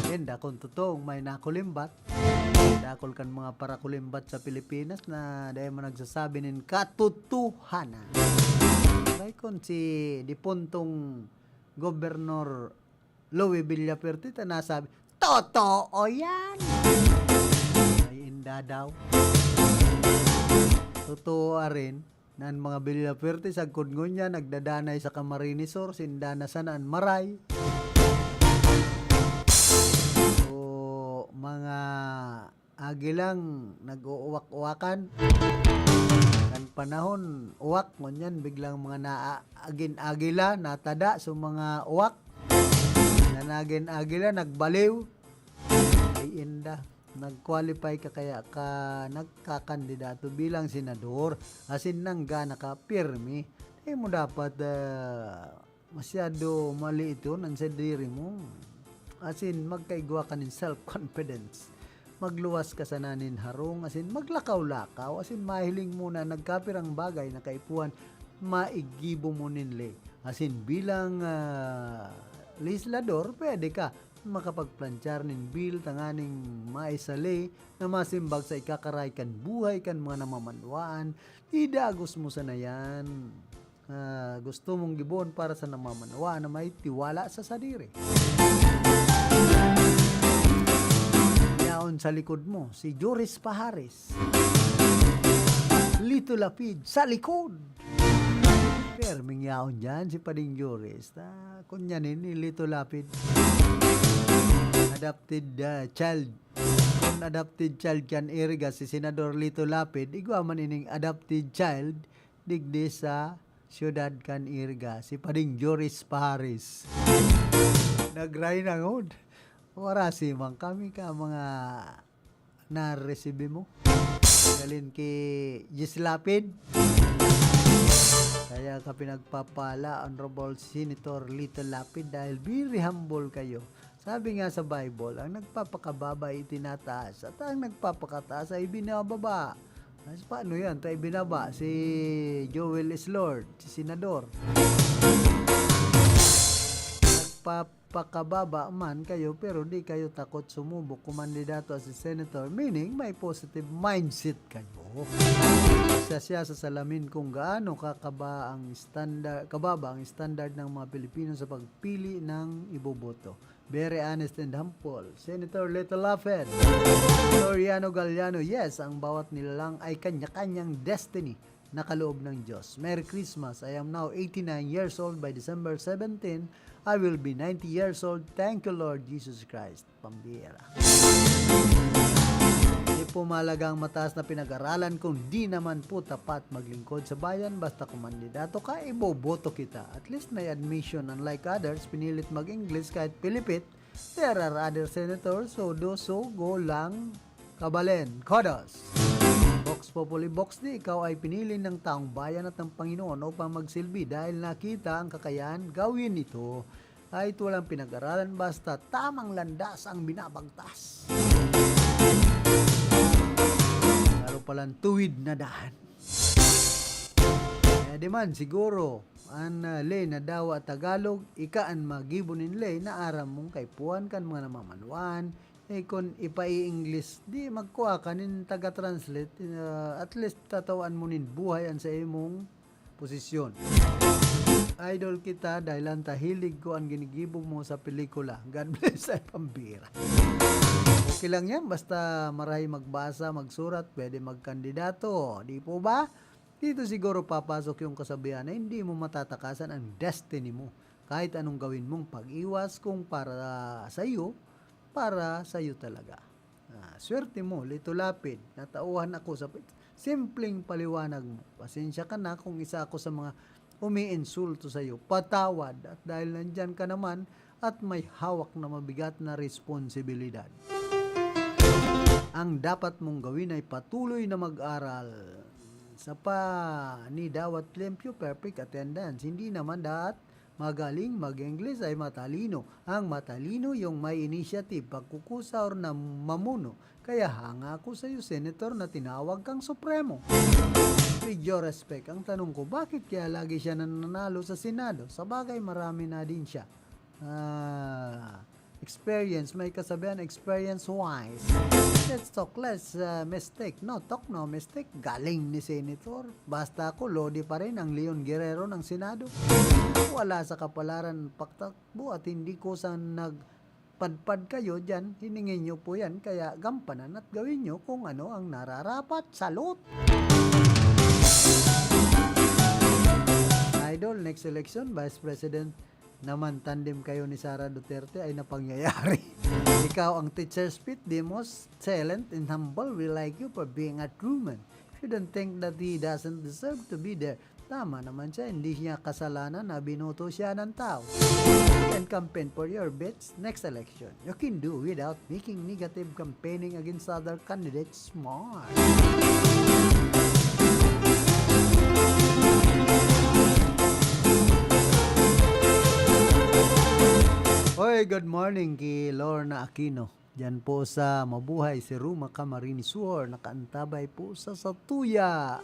Hindi akong totoong may nakulimbat. Dakol kan mga parakulimbat sa Pilipinas na dahil mo nagsasabi ng katotohanan. Kaya kung si dipuntong Gobernador Louie Villaperte na nasabi, totoo yan! Ay inda daw. Totoo rin nan mga Villaperte sa kudngon niya nagdadanay sa Camarinesor sindana sanaan maray. So mga agilang nag-uwak-uwakan kan panahon uwak ngunyan biglang mga naagin-agila natada so mga uwak nanagin-agila nagbaliw ay inda. Nag-qualify ka kaya ka nagkakandidato bilang senador asin nang gana ka pirmi mo dapat masyado mali ito nang sa diri mo asin magkaigwa ka ng self-confidence magluwas ka sa nanin harong asin maglakaw-lakaw asin mahiling muna nagkapirang bagay na kaipuan maigibo mo ninle asin bilang legislador pwede ka makapagplanchar nin bill tanganing maisali na masimbag sa ikakaray kan buhay kan mga namamanwaan idagos mo sana yan gusto mong gibon para sa namamanwaan na may tiwala sa sadiri yaon sa likod mo si Joris Pahares Lito Lapid sa likod pero mingyaon dyan si Pading Joris kunyanin ni Lito Lapid adopted child kung adopted child kan iriga si Senador Lito Lapid igwa man ining adopted child digdi sa syudad kan iriga si Pading Joris Pahares nagray nangod orasi man kami ka mga na-receive mo galin kay Jis Lapid kaya ka pinagpapala Honorable Senator Lito Lapid dahil very humble kayo. Sabi nga sa Bible, ang nagpapakababa ay tinataas at ang nagpapakataas ay binababa. Paano yan? Tayo binaba si Joel is Lord, si Senador. nagpapakababa man kayo pero di kayo takot sumubok kumandidato as a senator, meaning may positive mindset kayo. Isa siya sa salamin kung gaano kababa ang standard ng mga Pilipino sa pagpili ng iboboto. Very honest and humble. Senator Leto Lafed, Floriano Galliano, yes, ang bawat nilalang ay kanya-kanyang destiny na kaloob ng Diyos. Merry Christmas. I am now 89 years old. By December 17, I will be 90 years old. Thank you, Lord Jesus Christ. Pambira. Hindi po mahalaga ang mataas na pinag-aralan kung di naman po tapat maglingkod sa bayan. Basta kung mandidato ka, iboboto kita. At least may admission. Unlike others, pinilit mag-English kahit Pilipit. There are other senators, so do so, go lang, kabalen, kodos. Vox Populi Vox Di, ikaw ay pinili ng taong bayan at ng Panginoon upang magsilbi dahil nakita ang kakayahan gawin ito. Kahit walang pinag-aralan, basta tamang landas ang binabagtas. Lalo palang tuwid na daan. Di man siguro an lay na dawa Tagalog ikaan magibunin lay na aram mong kaipuan kan mga namamanuan kung ipai-English di magkuha kanin taga-translate at least tatawan mo nin buhay an sa imong posisyon. Idol kita dahil ang tahilig ko ang ginigibo mo sa pelikula. God bless ay pambira. Okay lang yan basta marahi magbasa, magsurat, pwede magkandidato, di po ba? Dito siguro papasok yung kasabihan na hindi mo matatakasan ang destiny mo. Kahit anong gawin mong pag-iwas kung para sa iyo talaga. Swerte mo, Lito Lapid, natauhan ako sa simpleng paliwanag mo. Pasensya ka na kung isa ako sa mga umiinsulto sa iyo. Patawad at dahil nandyan ka naman at may hawak na mabigat na responsibilidad. Ang dapat mong gawin ay patuloy na mag-aral. Sa ni dawat limpyo perfect attendance. Hindi naman dapat magaling mag-English ay matalino. Ang matalino yung may initiative, pagkukusa or na mamuno. Kaya hanga ako sa iyo, Senator, na tinawag kang Supremo. With your respect, ang tanong ko, bakit kaya lagi siya nananalo sa Senado? Sa bagay, marami na din siya. Experience, may kasabihan, experience-wise. Let's talk less mistake. No, talk no mistake. Galing ni Senator. Basta ako, Lodi pa rin ang Leon Guerrero ng Senado. Wala sa kapalaran pagtakbo at hindi ko sa nagpadpad kayo dyan. Hiningin nyo po yan. Kaya gampanan at gawin nyo kung ano ang nararapat. Salute! Idol, next election, Vice President naman tandem kayo ni Sara Duterte ay napangyayari. Ikaw ang teacher's pit, the most silent and humble. We like you for being a true man. If you don't think that he doesn't deserve to be there, tama naman siya. Hindi niya kasalanan na binuto siya ng tao. And campaign for your bits next election. You can do without making negative campaigning against other candidates smart. Hoy, good morning kay Lorna Aquino. Diyan po sa Mabuhay si Ruma Camarines Sur. Nakaantabay po sa Satuya.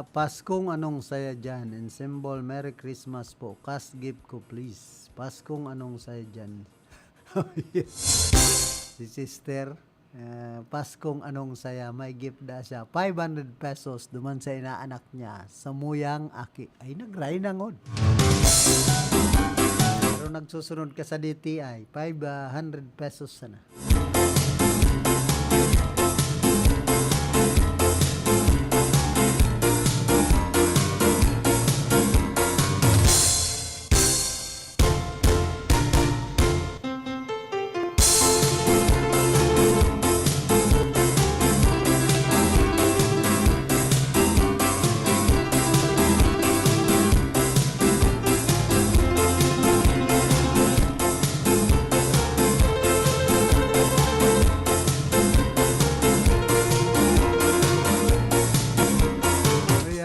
Paskong anong saya dyan? And symbol, Merry Christmas po. Cash gift ko please. Paskong anong saya dyan? Si sister, Paskong anong saya? May gift na siya. 500 pesos duman sa inaanak niya. Sa muyang aki. Ay, nag-ray na ngod. Pero nagsusunod ka sa DTI, 500 pesos sana.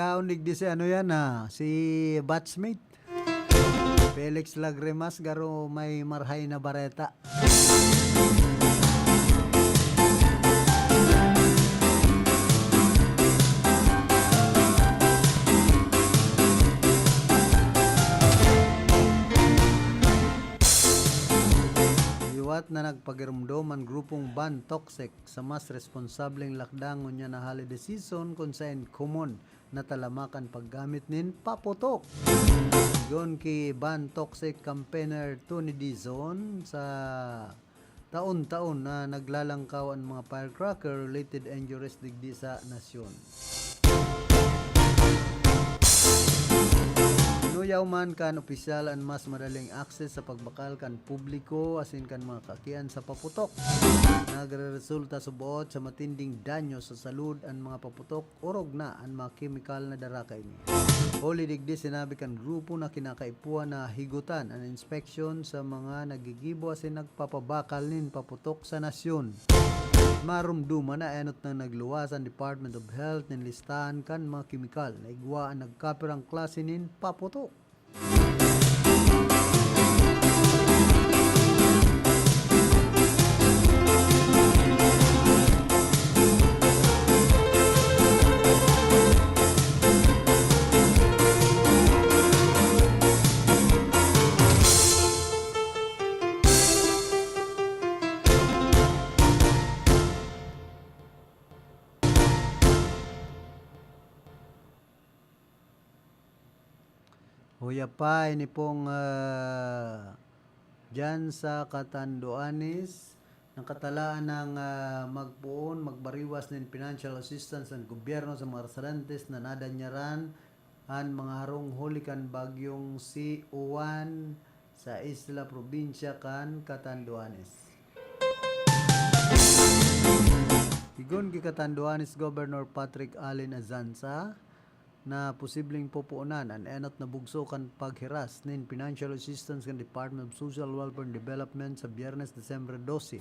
Yaon digdi si ano yan si batchmate. Felix Lagrimas garo may marhay na bareta. Iwat na nagpagirumdom ang grupong Ban Toxic sa mas responsableng lakdang unya na holiday season kung saan common na talamakan paggamit nin paputok. Yon ki Ban Toxic campaigner Tony Dizon sa taon-taon na naglalangkaw ang mga firecracker related injuries digdi sa nasyon. Nuyaw man kan opisyal ang mas madaling access sa pagbakal kan publiko asin kan mga kakian sa paputok. Nagreresulta subuot sa matinding danyo sa salud ang mga paputok orog na ang mga chemical na darakay ni. Huli digdi sinabi kan grupo na kinakaipuan na higutan ang inspection sa mga nagigibo asin nagpapabakal nin paputok sa nasyon. Marumduman na enot na nagluwas ang Department of Health nin listahan kan mga chemical na igwaan nagkapirang klase nin paputok. Huya pa ini pong dyan sa Catanduanes nakatalaan ng magpuon, magbariwas ng financial assistance ng gobyerno sa mga residentes na nadanyaran ang mga harong hulikan bagyong si Uwan sa Isla Probinsya kan Catanduanes. Igon ki Catanduanes Governor Patrick Allen Azanza na posibleng pupuunan ang enot na bugsokan paghiras nin financial assistance ng Department of Social Welfare and Development sa Biyernes, Desembre 12.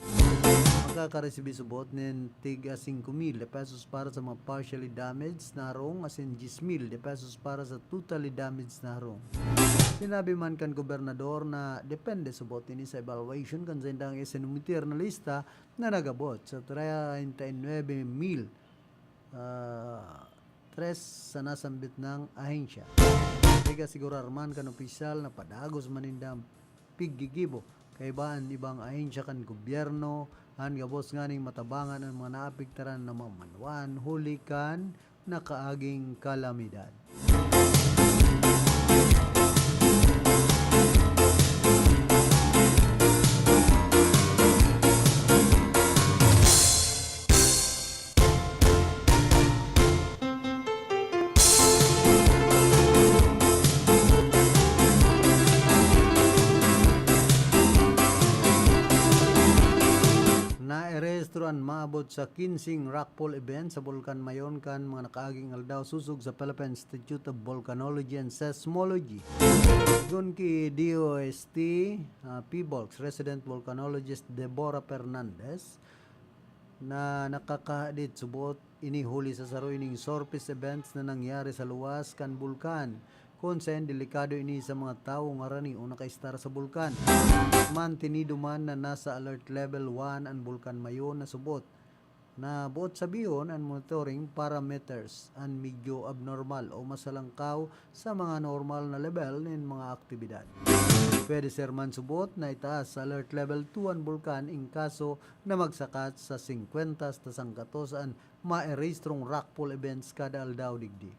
Magkakaresibi subot nin tiga 5,000 pesos para sa mga partially damaged na harong asin 10,000 pesos para sa totally damaged na harong. Sinabi man kan gobernador na depende subot ini sa evaluation kan sa indang isinumitir na lista na nagabot sa 39,000 tres sa nasambit ng ahensya. Kaya sigurar man kan opisyal na padagos manindang piggigibo kay baan ibang ahensya kan gobyerno han gabos nganing matabangan ang mga naapektaran na mamanuan huli kan nakaaging kalamidad. Maabot sa 15 rockfall event sa Bulkan Mayon kan mga nakaaging aldaw susug sa Philippine Institute of Volcanology and Seismology. Gun ki DOST PBOLX resident volcanologist Deborah Fernandez na nakakahadit subot inihuli sa saruining surface events na nangyari sa luwas kan bulkan. Konsen delikado ini sa mga tao nga rani o nakaistar sa bulkan. Mantinido man na nasa alert level 1 ang Bulkan Mayon na subot. Na buot sabiyon ang monitoring parameters ang medyo abnormal o masalangkaw sa mga normal na level ng mga aktibidad. Pwede serman subot na itaas sa alert level 2 ang bulkan in kaso na magsakat sa 50 sa sangkatosan maerestrong rockfall events kada aldaw digdi.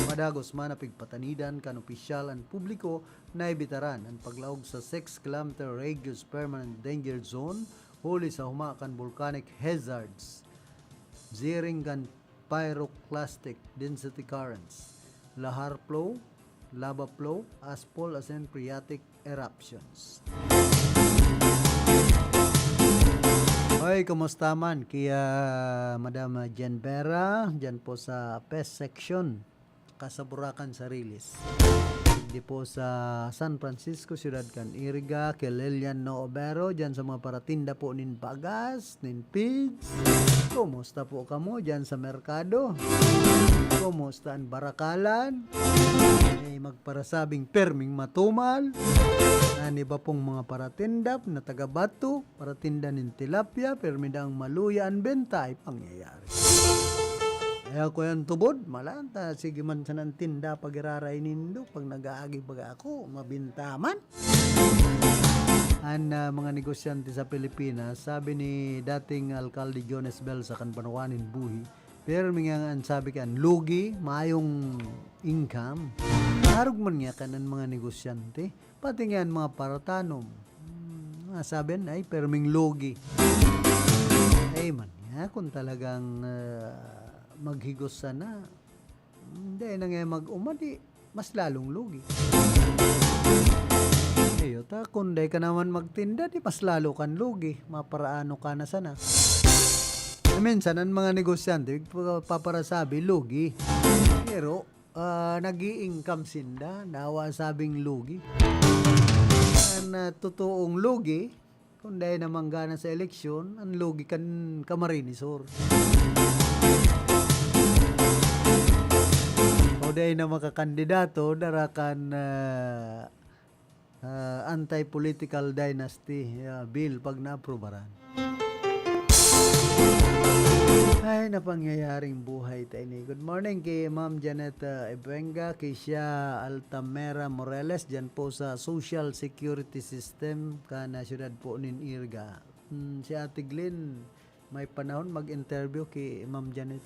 Madagos man na pigpatanidan kan opisyal ang publiko na ibitaran ang paglaog sa 6 km radius permanent danger zone huli sa humakan volcanic hazards, ziring kan pyroclastic density currents, lahar flow, lava flow, asphalt and phreatic eruptions. Hoy, kumusta man? Kaya Madam Jen Vera, dyan po sa PES section, Kasaburakan sa Rilis. di po sa San Francisco, Ciudad Can Irga, kay Lilian Noobero, dyan sa mga paratinda po nin Bagas, nin Pids. Kumusta po kamo dyan sa merkado? Kumusta ang barakalan? Ay magparasabing perming matumal. Nani ba pong mga paratindap na taga-Bato, paratinda nin tilapia, permidang maluya ang benta ay pangyayari. Kaya ko yan tubod, malanta, sige man sa ng tinda pag iraray nindo, pag nag-aagi baga ako, mabintaman. Ang mga negosyante sa Pilipinas, sabi ni dating Alkalde Jones Bell sa Kanpanawanin Buhi, pero mingang sabi kan, lugi, mayong income. Harog man nga kanan mga negosyante, pati nga mga paratanom. Sabi ay, pero ming lugi. Ay man nga, kung talagang maghigos sana, hindi na nga mag-umadi, mas lalong lugi. Ayo, ta, kung di ka naman magtinda, di mas lalo kan lugi. Maparaano ka na sana. Minsan, ang mga negosyante, paparasabi, lugi. Pero, nag-i-income sinda, nawa sabing lugi. Ang totoong lugi, kung dahil naman gana sa eleksyon, ang lugi kan kamarinisor. O dahil na makakandidato, darakan anti-political dynasty bill pag na-aprobaran. Ay, napangyayaring buhay tayo ni. Good morning kay Ma'am Janet Ebenga, kay siya Altamera Morales, dyan po sa Social Security System, kana syudad po nin Irga. Si Ate Glenn, may panahon mag-interview kay Ma'am Janet.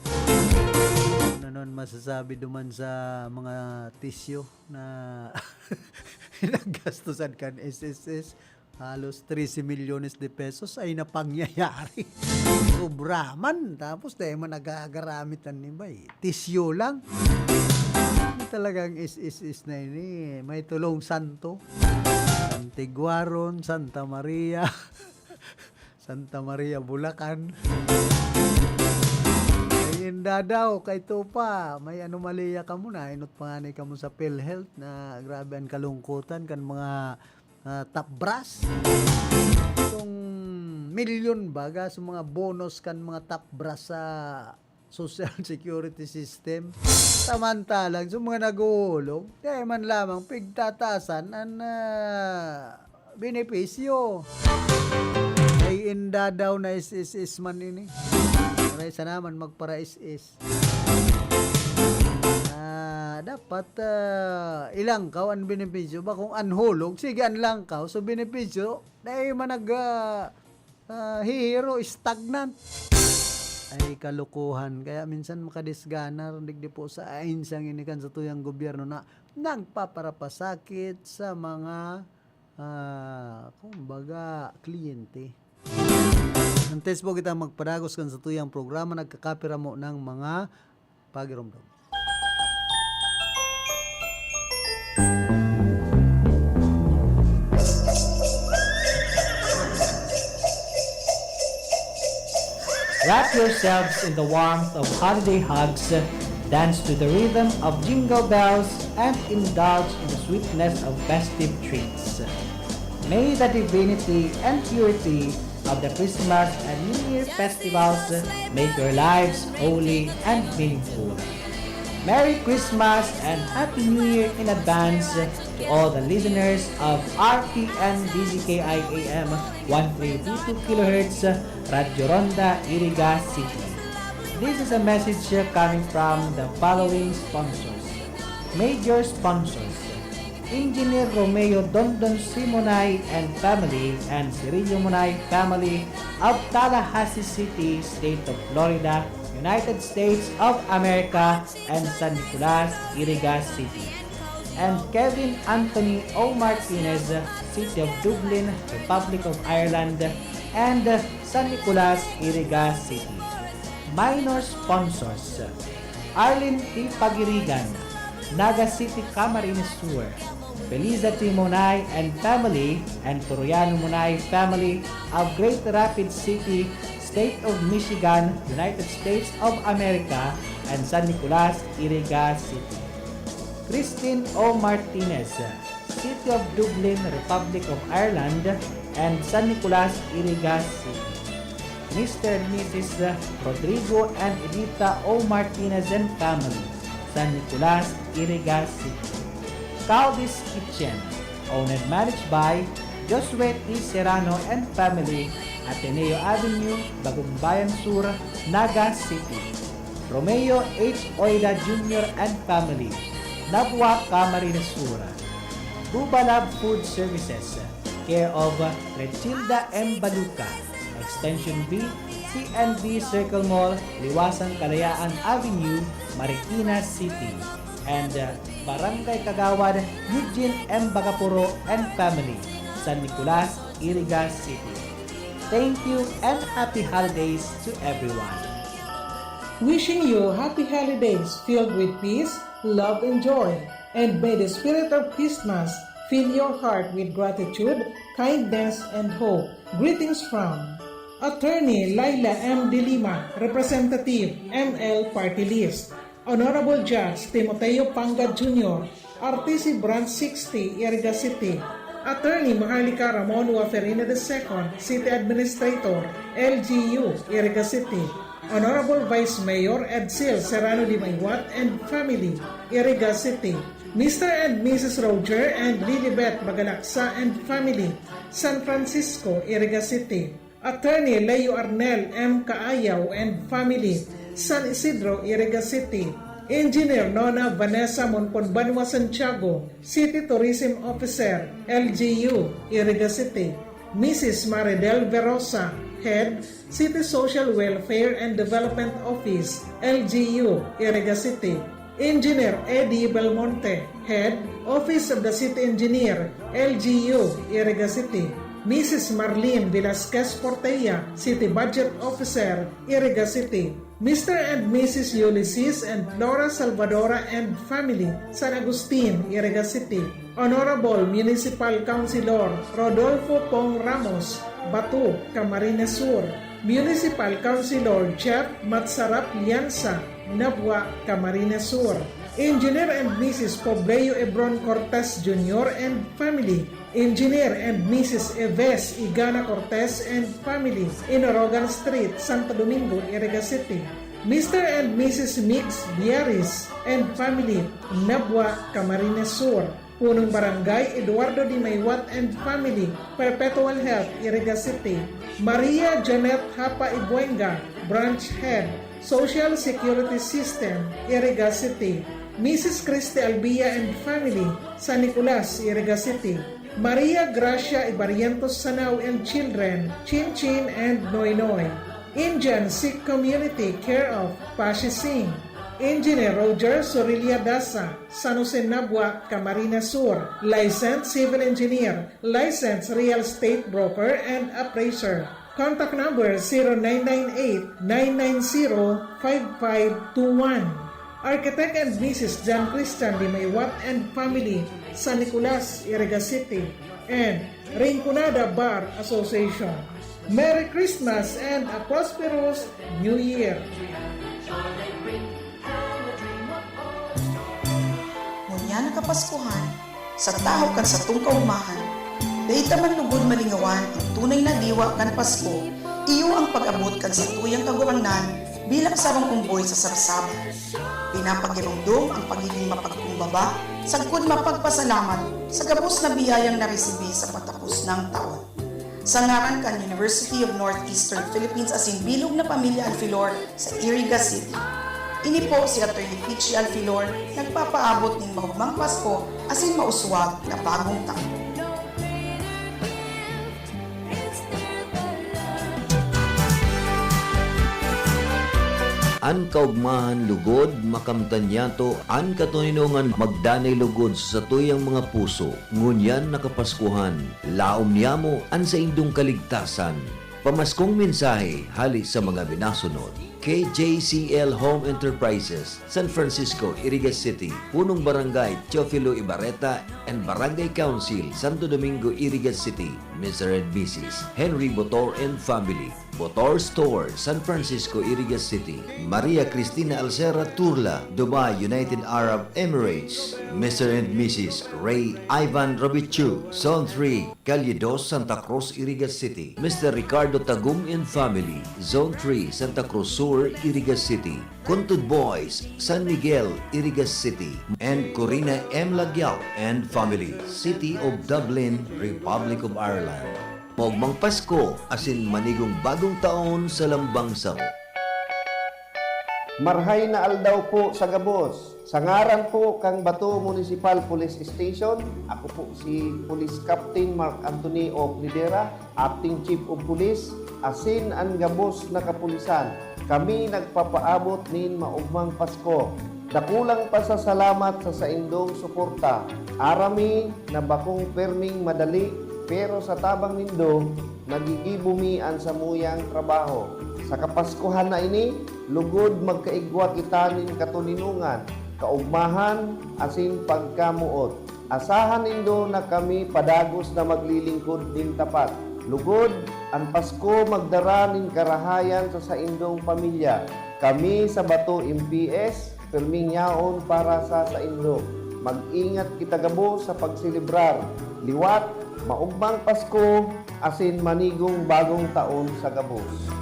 Ano nun masasabi duman sa mga tisyo na naggastusan kan SSS, halos 13 milyones de pesos ay napangyayari. Sobraman. Tapos tayo man nagagaramitan ni bay. Tisyo lang. Talagang is na ini. May Tulong Santo, Antiguaron, Santa Maria, Santa Maria, Bulacan. Ay inda daw, kay pa. May anomalya ka muna. Inot panganay ka mo sa PhilHealth na grabe ang kalungkutan kan mga top brass. Itong milyon baga sa mga bonus kan mga top brass sa Social Security System. Samantalang sa mga nag-uulog, kaya man lamang pigtatasan ang benepisyo. Ay inda daw na is man ini. Maray sa naman magpara is. Dapat ilangkaw ang benepisyo ba kung anhulog, sige anlangkaw so benepisyo dahil man hihiro stagnant ay kalukuhan. Kaya minsan makadisganar digdi po sa ainsang inikan sa tuyang gobyerno na nagpaparapasakit sa mga kumbaga kliyente. Nantes po kita magpadagos kan sa tuyang programa, nagkakapira mo ng mga pagiromdom. Wrap yourselves in the warmth of holiday hugs, dance to the rhythm of jingle bells, and indulge in the sweetness of festive treats. May the divinity and purity of the Christmas and New Year festivals make your lives holy and meaningful. Merry Christmas and Happy New Year in advance to all the listeners of RPN DZKI AM 1332 kHz Radio Ronda, Iriga City. This is a message coming from the following sponsors. Major sponsors: Engineer Romeo Dondon Simonay and family and Cirillo Monay family of Tallahassee City, State of Florida, United States of America, and San Nicolas, Iriga City. And Kevin Anthony O. Martinez, City of Dublin, Republic of Ireland, and San Nicolas, Iriga City. Minor sponsors: Arlene T. Pagirigan, Naga City, Camarines Sur, Feliza T. Monay and family, and Toroyano Monay family of Great Rapids City, State of Michigan, United States of America, and San Nicolas, Iriga City. Christine O. Martinez, City of Dublin, Republic of Ireland, and San Nicolas, Iriga City. Mr. and Mrs. Rodrigo and Edita O. Martinez and family, San Nicolas, Iriga City. Caldi's Kitchen, owned and managed by Josue T. Serrano and family, Ateneo Avenue, Bagumbayan Sur, Naga City. Romeo H. Oida Jr. and family, Nabwa, Camarines Sur. Bubalab Food Services, care of Rechilda M. Baluca, Extension B, CNB Circle Mall, Liwasan Kalayaan Avenue, Marikina City, and Barangay Kagawad, Eugene M. Bagapuro and family, San Nicolas, Iriga City. Thank you and happy holidays to everyone. Wishing you happy holidays filled with peace, love, and joy. And may the spirit of Christmas fill your heart with gratitude, kindness, and hope. Greetings from Attorney Laila M. De Lima, Representative ML Party List. Honorable Judge Timoteo Panga Jr., RTC Branch 60, Iriga City. Attorney Maharlika Ramon Waferina II, City Administrator, LGU, Iriga City. Honorable Vice Mayor Edsel Serrano de Maywat and family, Iriga City. Mr. and Mrs. Roger and Lilibet Magalaksa and family, San Francisco, Iriga City. Attorney Leo Arnel M. Kaayaw and family, San Isidro, Iriga City. Engineer Nona Vanessa Monponbanwa Santiago, City Tourism Officer, LGU, Iriga City. Mrs. Maridel Verosa, Head, City Social Welfare and Development Office, LGU, Iriga City. Engineer Eddie Belmonte, Head, Office of the City Engineer, LGU, Iriga City. Mrs. Marlene Velasquez Portella, City Budget Officer, Iriga City. Mr. and Mrs. Ulysses and Flora Salvadora and family, San Agustin, Iriga City. Honorable Municipal Councilor Rodolfo Pong Ramos, Batu, Camarines Sur. Municipal Councilor Jeff Matsarap Lianza, Nabwa, Camarines Sur. Engineer and Mrs. Pobleo Ebron Cortez Jr. and family. Engineer and Mrs. Eves Igana Cortez and family, Inorogan Street, Santo Domingo, Iriga City. Mr. and Mrs. Mix Biaris and family, Nabwa, Camarines Sur. Punong Barangay Eduardo Di Maywat and family, Perpetual Health, Iriga City. Maria Janet Hapa Ibuenga, Branch Head, Social Security System, Iriga City. Mrs. Christy Albia and family, San Nicolas, Iriga City. Maria Gracia Ibarientos Sanao and children, Chin Chin and Noy Noy. Indian Sikh Community, care of Pashi Singh. Engineer Roger Sorilia Dasa, San Jose Nabwa, Camarines Sur. Licensed Civil Engineer, Licensed Real Estate Broker and Appraiser. Contact number 0998-990-5521. Architect and Mrs. John Christian Di Maywat and family, San Nicolas, Iriga City. And Rinconada Bar Association. Merry Christmas and a prosperous New Year! Ngunya nakapaskuhan, sa taho kan sa tung kaumahan, dayta man lugod malingawan ang tunay na diwa kan Pasko, iyo ang pag-abot kan sa tuyang kagurangnan bilang sarong umboy sa sabsab. Pinapagirungdong ang pagiging mapagkumbaba, sagkod mapagpasalamat sa gabos na biyayang naresibi sa patapos ng taon. Sa ngaran kan University of Northeastern Philippines asin bilog na pamilya Alfilor sa Iriga City. Ini po si Atty. Pichi Alfilor nagpapaabot ng mahugmang Pasko asin mauswag na bagong taon. An kaugmahan lugod, makamtanyato, an katuninungan magdanay lugod sa tuyang mga puso. Ngunyan nakapaskuhan, laom niya mo an sa indong kaligtasan. Pamaskong mensahe hali sa mga binasunod. KJCL Home Enterprises, San Francisco, Irigas City, Punong Barangay, Teofilo Ibarreta, and Barangay Council, Santo Domingo, Irigas City, Mr. and Mrs. Henry Botor and Family, Botor Store, San Francisco, Irigas City, Maria Cristina Alcera Turla, Dubai, United Arab Emirates, Mr. and Mrs. Ray Ivan Robichu, Zone 3, Calle 2, Santa Cruz, Irigas City, Mr. Ricardo Tagum and Family, Zone 3, Santa Cruz Sur, Irigas City, Kuntud Boys, San Miguel, Irigas City, and Corina M. Lagyao and Family, City of Dublin, Republic of Ireland. Mogmang Pasko, asin manigong bagong taon sa lambang sao. Marhay na aldaw po sa Gabos. Sa ngaran po kang Bato Municipal Police Station, ako po si Police Captain Mark Anthony O. Lidera, Acting Chief of Police, asin ang Gabos na kapulisan. Kami nagpapaabot nin maugmang Pasko. Dakulang pasasalamat sa saindong suporta. Arami na bakong perming madali, pero sa tabang nindo, nagigibumian sa muyang trabaho. Sa Kapaskuhan na ini, lugod magkaigwa kita nin katuninungan, kaugmahan, asin pagkamuot. Asahan nindo na kami padagos na maglilingkod din tapat. Lugod, ang Pasko magdara nin karahayan sa saindong pamilya. Kami sa Bato MPS, perming yaon para sa saindo. Mag-ingat kita Gabo sa pagsilibrar. Liwat, maugmang Pasko, asin manigong bagong taon sa Gabos.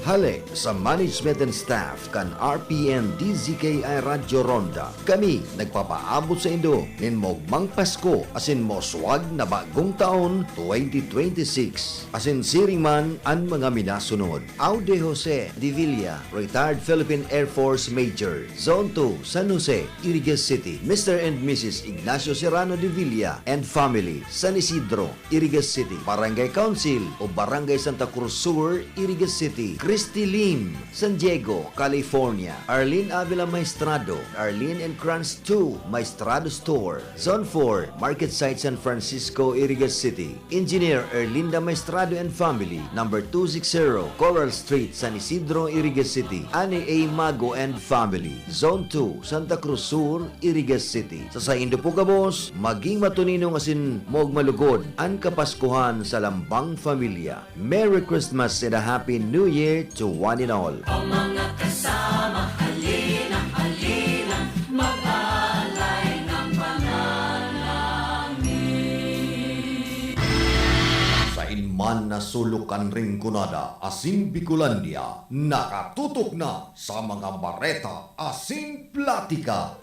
Hale sa management and staff kan RPN DZKI Radyo Ronda. Kami nagpapaabot sa indo nin mogmang Pasko asin moswag na bagong taon 2026. Asin siring man ang mga minasunod. Aude Jose de Villa, retired Philippine Air Force Major, Zone 2, San Jose, Irigas City. Mr. and Mrs. Ignacio Serrano de Villa and Family, San Isidro, Irigas City. Barangay Council o Barangay Santa Cruz Sur, Irigas City. Christy Lim, San Diego, California. Arlene Avila Maestrado, Arlene and Kranz 2, Maestrado Store. Zone 4, Market Site San Francisco, Irigas City. Engineer Erlinda Maestrado and Family, number 260, Coral Street, San Isidro, Irigas City. Annie A. Mago and Family, Zone 2, Santa Cruz Sur, Irigas City. Sa Saindo po Gabos, maging matuninong asin mog malugod ang Kapaskuhan sa lambang familia. Merry Christmas and a Happy New Year to one and all. Ang mga kasama, halina, halina, mag-alay ng panalangin. Sa inman na sulukan ring kunada, asin Bicolandia, nakatutok na sa mga bareta, asin platika.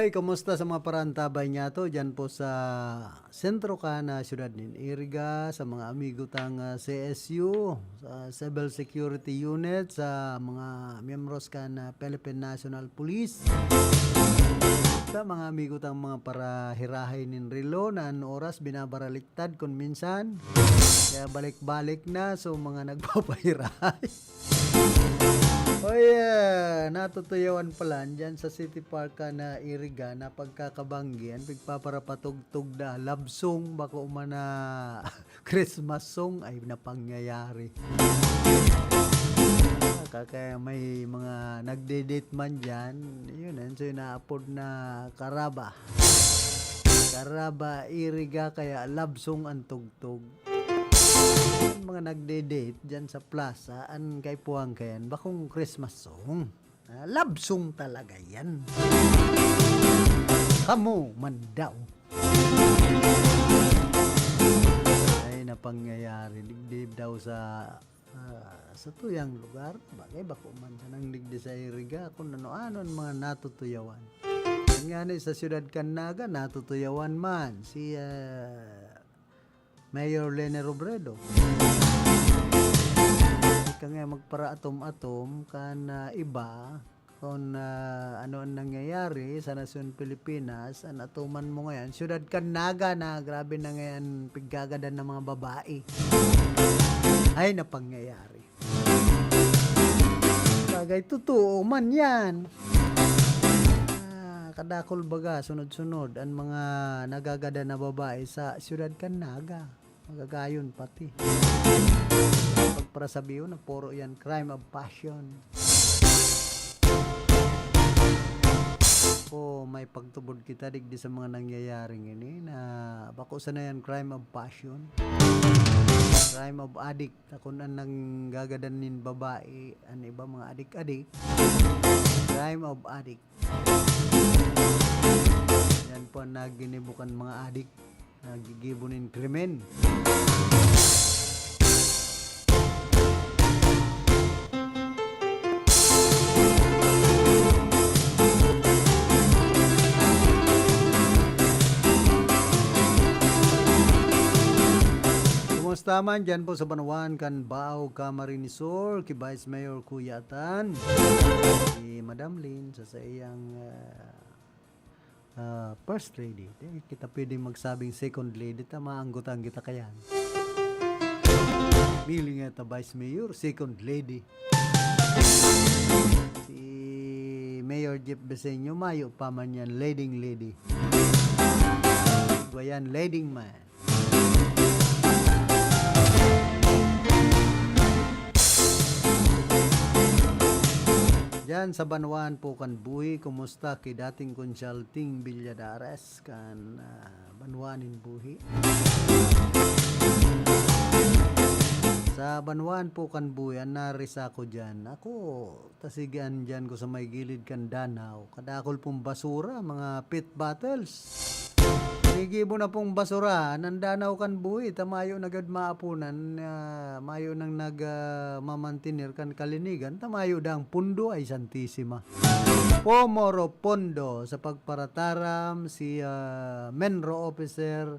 Ay, kumusta sa mga parantabay niya to? Diyan po sa sentro ka na siyudad nin Iriga, sa mga amigo tang CSU, sa Civil Security Unit, sa mga miyembros ka na Philippine National Police, sa mga amigo tang mga parahirahay nin Rilo na oras binabaraliktad kung minsan. Kaya balik-balik na so mga nagpapahirahay. Oy, natutuyawan pala dyan sa City Park ka na Iriga na pagkakabanggian, pagpaparapatugtog na love song, bako umana Christmas song ay napangyayari. Kaya may mga nagde-date man dyan, yun, so ina-upload na Karaba. Karaba, Iriga, kaya love song ang tugtog. Mga nagde-date dyan sa plaza, an kay puwang kayan, bakong Christmas song. Love song talaga yan. Kamu man daw. Ay napangyayari, digdib daw sa tuyang lugar. Bagay bako man sa nang digdi sa Iriga, kung ano-ano mga natutuyawan. Nga na sa siyudad Canaga, natutuyawan man si Mayor Lene Robredo. Ika nga magpara atom-atom kan iba kung ano ang nangyayari sa Nasyon Pilipinas, ang atuman mo ngayon, Syudad Canaga na grabe na ngayon piggagadan ng mga babae. Ay napangyayari. Bagay totoo man yan. Kadakol baga, sunod-sunod ang mga nagagada na babae sa Syudad Canaga. Magagayon pati. Pagparasabiyo na puro yan crime of passion. O may pagtubod kita digdi sa mga nangyayaring ini na bako sana yan crime of passion. Crime of addict. Kung ang nanggagadanin babae, ang iba mga adik-adik. Crime of addict. Yan po ang naginibukan mga adik. Nagigibunin krimen. Kumusta man dyan po sa Banawan, Canbao, Camarinesor, kay Vice Mayor Kuyatan, si Madam Lynn sa iyang First Lady. Kita pwede magsabing Second Lady, maanggutan kita kayan. Bili nga ta Vice Mayor, Second Lady. Si Mayor Jeff Besenyo, mayo pa man yan, leading lady. Guayan, leading man. Diyan sa Banawan po kan buhi, kumusta kay dating Consulting Villadares kan Banawanin buhi. Sa Banawan po kan buhi, narisa ko dyan. Ako, tasigan dyan ko sa may gilid kan Danau. Kadakol pong basura, mga pit bottles. Nigibo na pong basura, nandanaw kan buhi, tamayo nagad maapunan, mayo nang nagmamantinir kan kalinigan, tamayo dang pundo ay Santissima. Pomoro Pondo sa pagparataram si Menro Officer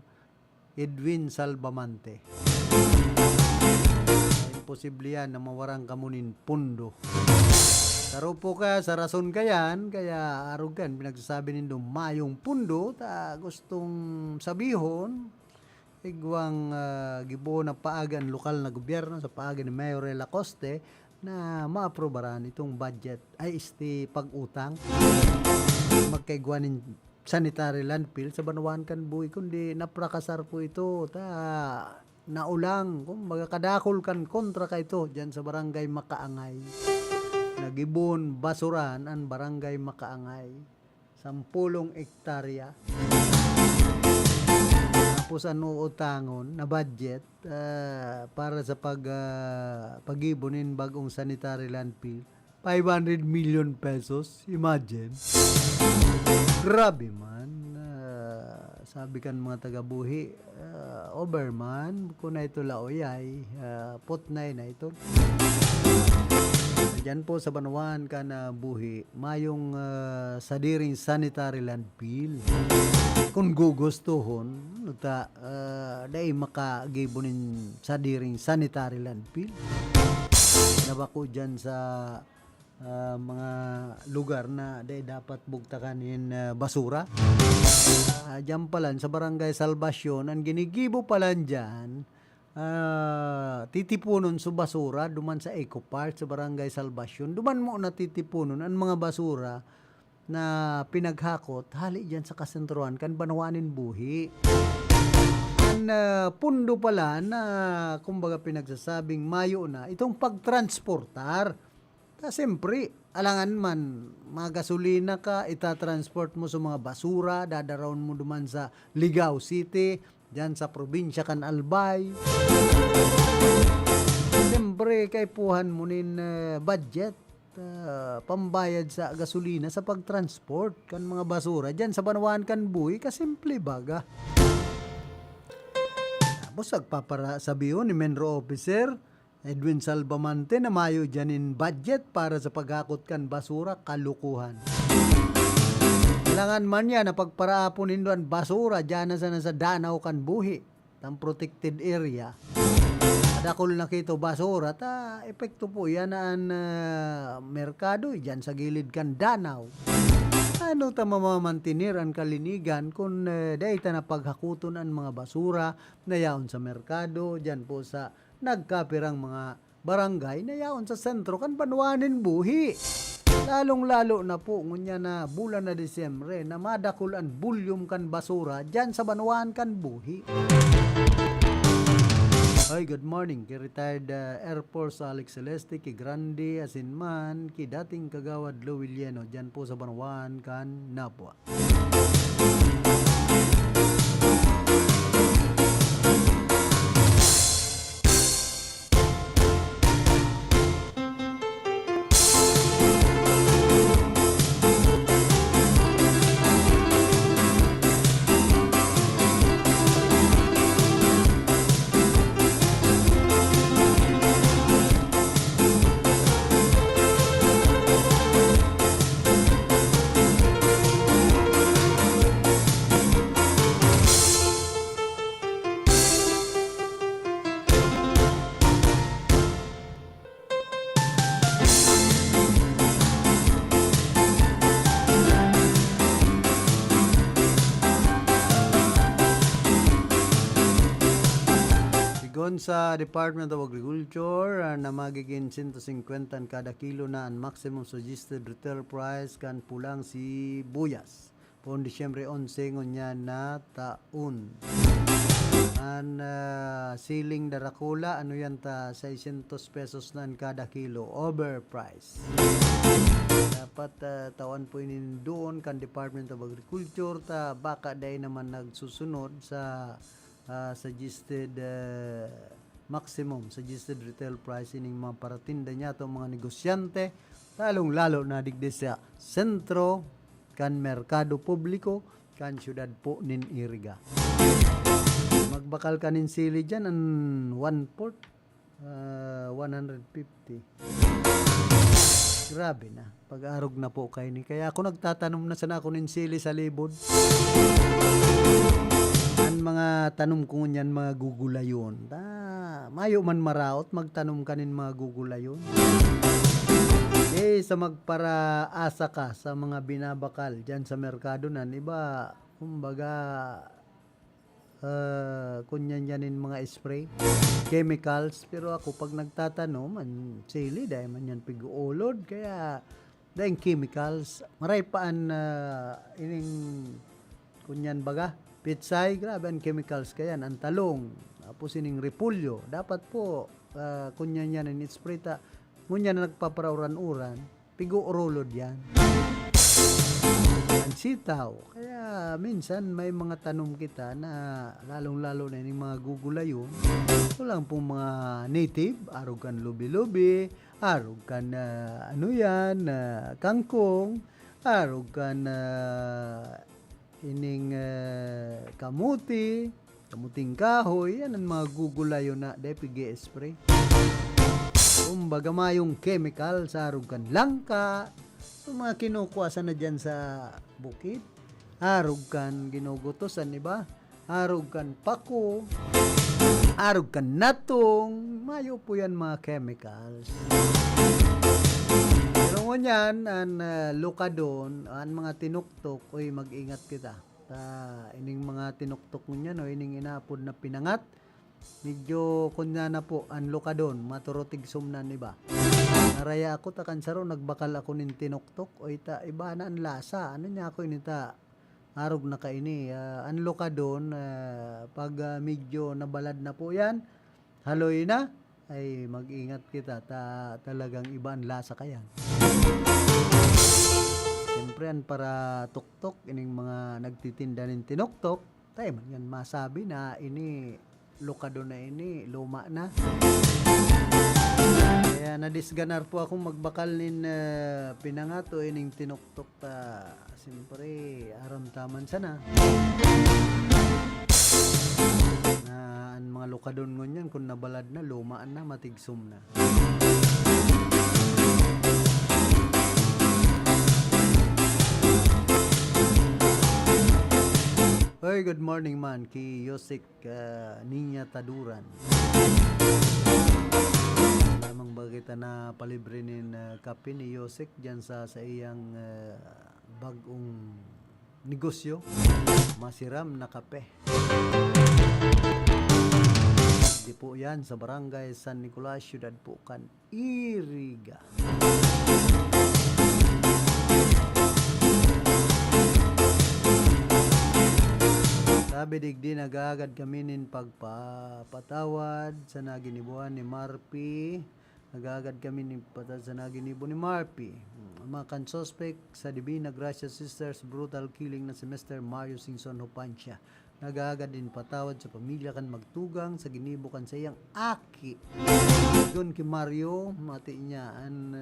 Edwin Salbamante. Imposible yan na mawarang kamunin pundo. Taro po ka sa rason kayan, kaya arugan, pinagsasabi nindo mayong pundo, ta gustong sabihon, igwang gibo na paagan lokal na gobyerno sa paagan ni Mayor Lacoste na maaprobaran itong budget ay pag-utang magkaigwanin sanitary landfill sa Banawan kan buhi, kundi naprakasar po ito, ta naulang, kung magkadakol kan kontra ka ito dyan sa barangay Makaangay. Nagibon basuran ang barangay Makaangay, 10 hektarya. Tapos ano utangon na budget para sa pagibonin bagong sanitary landfill, 500 million pesos. Imagine. Grabe man. Sabi kan mga taga-buhi, overman, kung na ito laoyay, potnay na ito. Diyan po sa Banawan ka na buhi, mayong sadiring sanitary landfill. Kung gugustuhon, dahil makagibunin sadiring sanitary landfill. Nabako dyan sa mga lugar na dahil dapat bugtakanin basura. Diyan pala sa barangay Salvacion, ang ginigibo pala dyan, titipunon sa basura duman sa Eco Park sa barangay Salvacion. Duman mo na titipunon ang mga basura na pinaghakot hali dyan sa kasentruan kan Banawanin buhi. Ang pundo pala na kumbaga pinagsasabing mayo na itong pagtransportar. Siyempre, alangan man magasolina ka, itatransport mo sa mga basura, dadaroon mo duman sa Ligao City, dyan sa probinsya kan Albay. Siyempre, kaipuhan mo nin budget, pambayad sa gasolina sa pagtransport kan mga basura dyan sa Banawan kan buhi, kasimple baga. Tapos agpapara sabihin ni Menro Officer Edwin Salbamante na mayo dyanin budget para sa paghakot kan basura, kalukuhan. Kailangan man yan na pagparaapunin doon basura dyan na sa Danau kan buhi, ng protected area. Madakol na kito basura, epekto po yan ang merkado, dyan sa gilid kan danaw. Ano ta mamamantinir ang kalinigan kung dahil na paghakuton ang mga basura na yaon sa merkado, dyan po sa nagkapirang mga barangay na yaon sa sentro kan banwanin buhi. Lalong-lalo na po ngunya na bulan na Disyembre na madakol ang bulyum kan basura dyan sa banwan kan buhi. Hi, good morning. Ki retired Air Force Alex Celeste, ki Grande Asinman, ki dating kagawad Lowiliano dyan po sa banwan kan Napua. Sa Department of Agriculture na magiging 150 ang kada kilo na ang maximum suggested retail price kan pulang si buyas pon Disyembre 11 ngunya na taon. An siling darakula ano yan ta 600 pesos na ang kada kilo overprice. Dapat tawan po inin doon kan Department of Agriculture ta baka day naman nagsusunod sa suggested maximum suggested retail price ining mga paratinda niya to mga negosyante talong lalo na digdi sa sentro kan merkado publiko kan syudad po nin Iriga. Magbakal kanin sili dyan ang 1/4 150. Grabe na pag-arog na po kayo ni kaya ako nagtatanom na sana ako nin sili sa libod. Mga tanom ko niyan mga gugulayon. Mayo man maraot magtanom kanin mga gugulayon. Sa magparaasa ka sa mga binabakal diyan sa merkado nan iba kumbaga kunyan yanin mga spray chemicals pero ako pag nagtatanom man sili dahil man yan pig-ulod kaya dahil chemicals maray paan ining kunyan baga pitsay, grabe ang chemicals kayan, ang talong, tapos ining repulyo. Dapat po, kunyan yan in spray ta, kunyan na nagpaparauran-uran, pigo-urolod yan. Ang sitaw. Kaya minsan may mga tanom kita na lalong-lalo na yung mga gugulayon. Ito lang pong mga native, arog kan lubi-lubi, arog kan kangkong, arog kan ining kamuting kahoy, yan ang mga gugulayon na depige spray. Kumbaga mayong chemical sa arugan langka, yung mga kinukuwasan na dyan sa bukid, arugan ginugutosan, diba? Arugan pako, arugan natong, mayo po yan mga chemicals. Pero ngunyan, ang lukadon, ang mga tinuktok, oy mag-ingat kita. Ining mga tinuktok ngunyan, o ining inapod na pinangat, medyo kunya na po, ang lukadon, maturotig sumnan, iba. Naraya ako, takansaro, nagbakal ako nin tinuktok, o ita, iba na ang lasa. Ano niya ako inita, arog na kaini. Ang lukadon, pag medyo nabalad na po yan, haloy na, ay mag-ingat kita talagang iba ang lasa kayan. Siyempre yan para tuktok ining mga nagtitinda ng tinuktok tayo man yan masabi na ini lukado na ini luma na. Kaya nadisganar po akong magbakal nin pinangato ining tinuktok siyempre aram taman sana na ang mga lukadon ngunyan kung nabalad na lumaan na matigsum na. Hey, good morning man ki Yosik Ninya Taduran. kita na palibre nin kape ni Yosek dyan sa iyang bagong negosyo, masiram na kape. Di po yan sa Barangay San Nicolas, Ciudad Pucan, Iriga. Sabi digdi nagagad kami nin pagpapatawad sa naginibuan ni Marpy. Nagagad kami nin patawad sa naginibo ni Marpy. Mga kan-suspect sa Divina Gracia Sisters brutal killing na si Mr. Mario Singson Hupancia. Nagagad din patawad sa pamilya kan magtugang sa ginibo kan sa iyang aki. Doon kay Mario, mati niya ang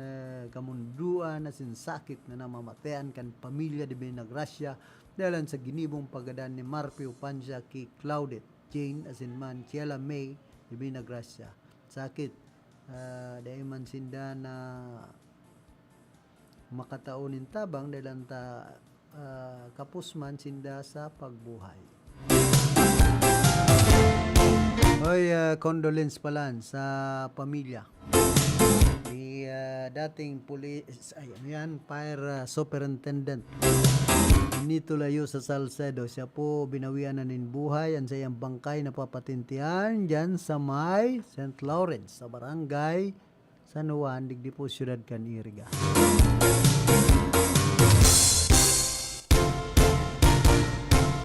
kamunduan na sinsakit na namamatean kan pamilya Divina Gracia dahil sa ginibong pagadan ni Marpy Hupancia kay Claudette Jane Asinman Kiela May Divina Gracia. Sakit dahil man sinda na makataunin tabang dahil anta kapusman sinda sa pagbuhay. Hoy, condolence pala sa pamilya ni dating police, fire superintendent Nito Layo sa Salcedo. Siya po binawian na nin buhay ang sayang bangkay na papatintihan dyan sa may St. Lawrence sa barangay San Juan, digdi po siyudad kan Iriga.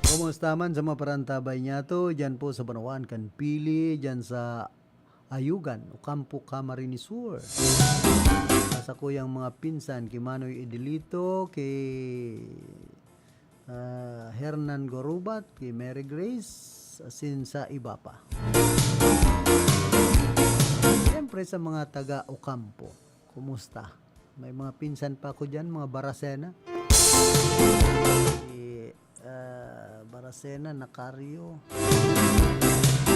Kumusta man sa mga parantabay niya to, dyan po sa Banawan kan Pili, dyan sa Ayugan, Ocampo, Camarines Sur. Sa kuyang mga pinsan, kay Manoy Edelito, kay Hernan Gorubat, kay Mary Grace, asin sa iba pa. Siyempre sa mga taga Ocampo, kumusta? May mga pinsan pa ako dyan, mga Barasena. Barasena, Nacario.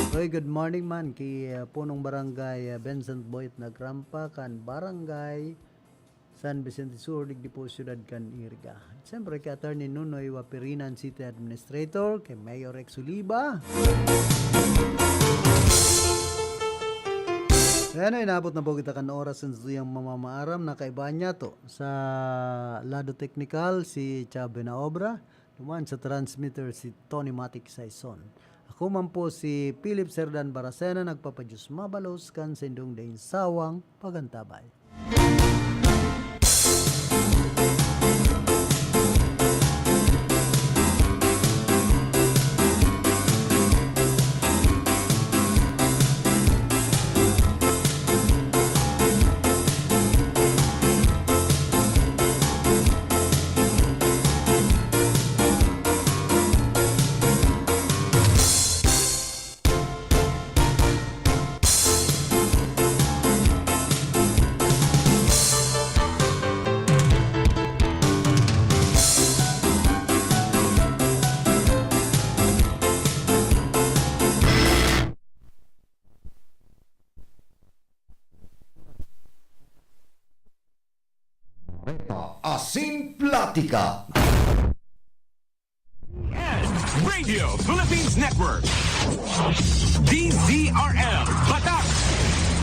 Okay, good morning man kay punong barangay Vincent Boyd Nagrampa kan barangay San Vicente Sur, digdi po siyudad kan Iriga. Siyempre kay Attorney Nunoy Wapirinan City Administrator, kay Mayor Rex Oliva. Ayan, inabot na po kita kan oras sa tuyang mamamaaram na kaibahan niya to sa Lado Technical si Chabe na Obra, naman sa transmitter si Tony Matic Saison. Ako man po si Philip Serdan Baracena, nagpapadyos mabalos kan sa indong daing sawang pagantabay. Asin Platica. Radio Philippines Network. DZRL Batak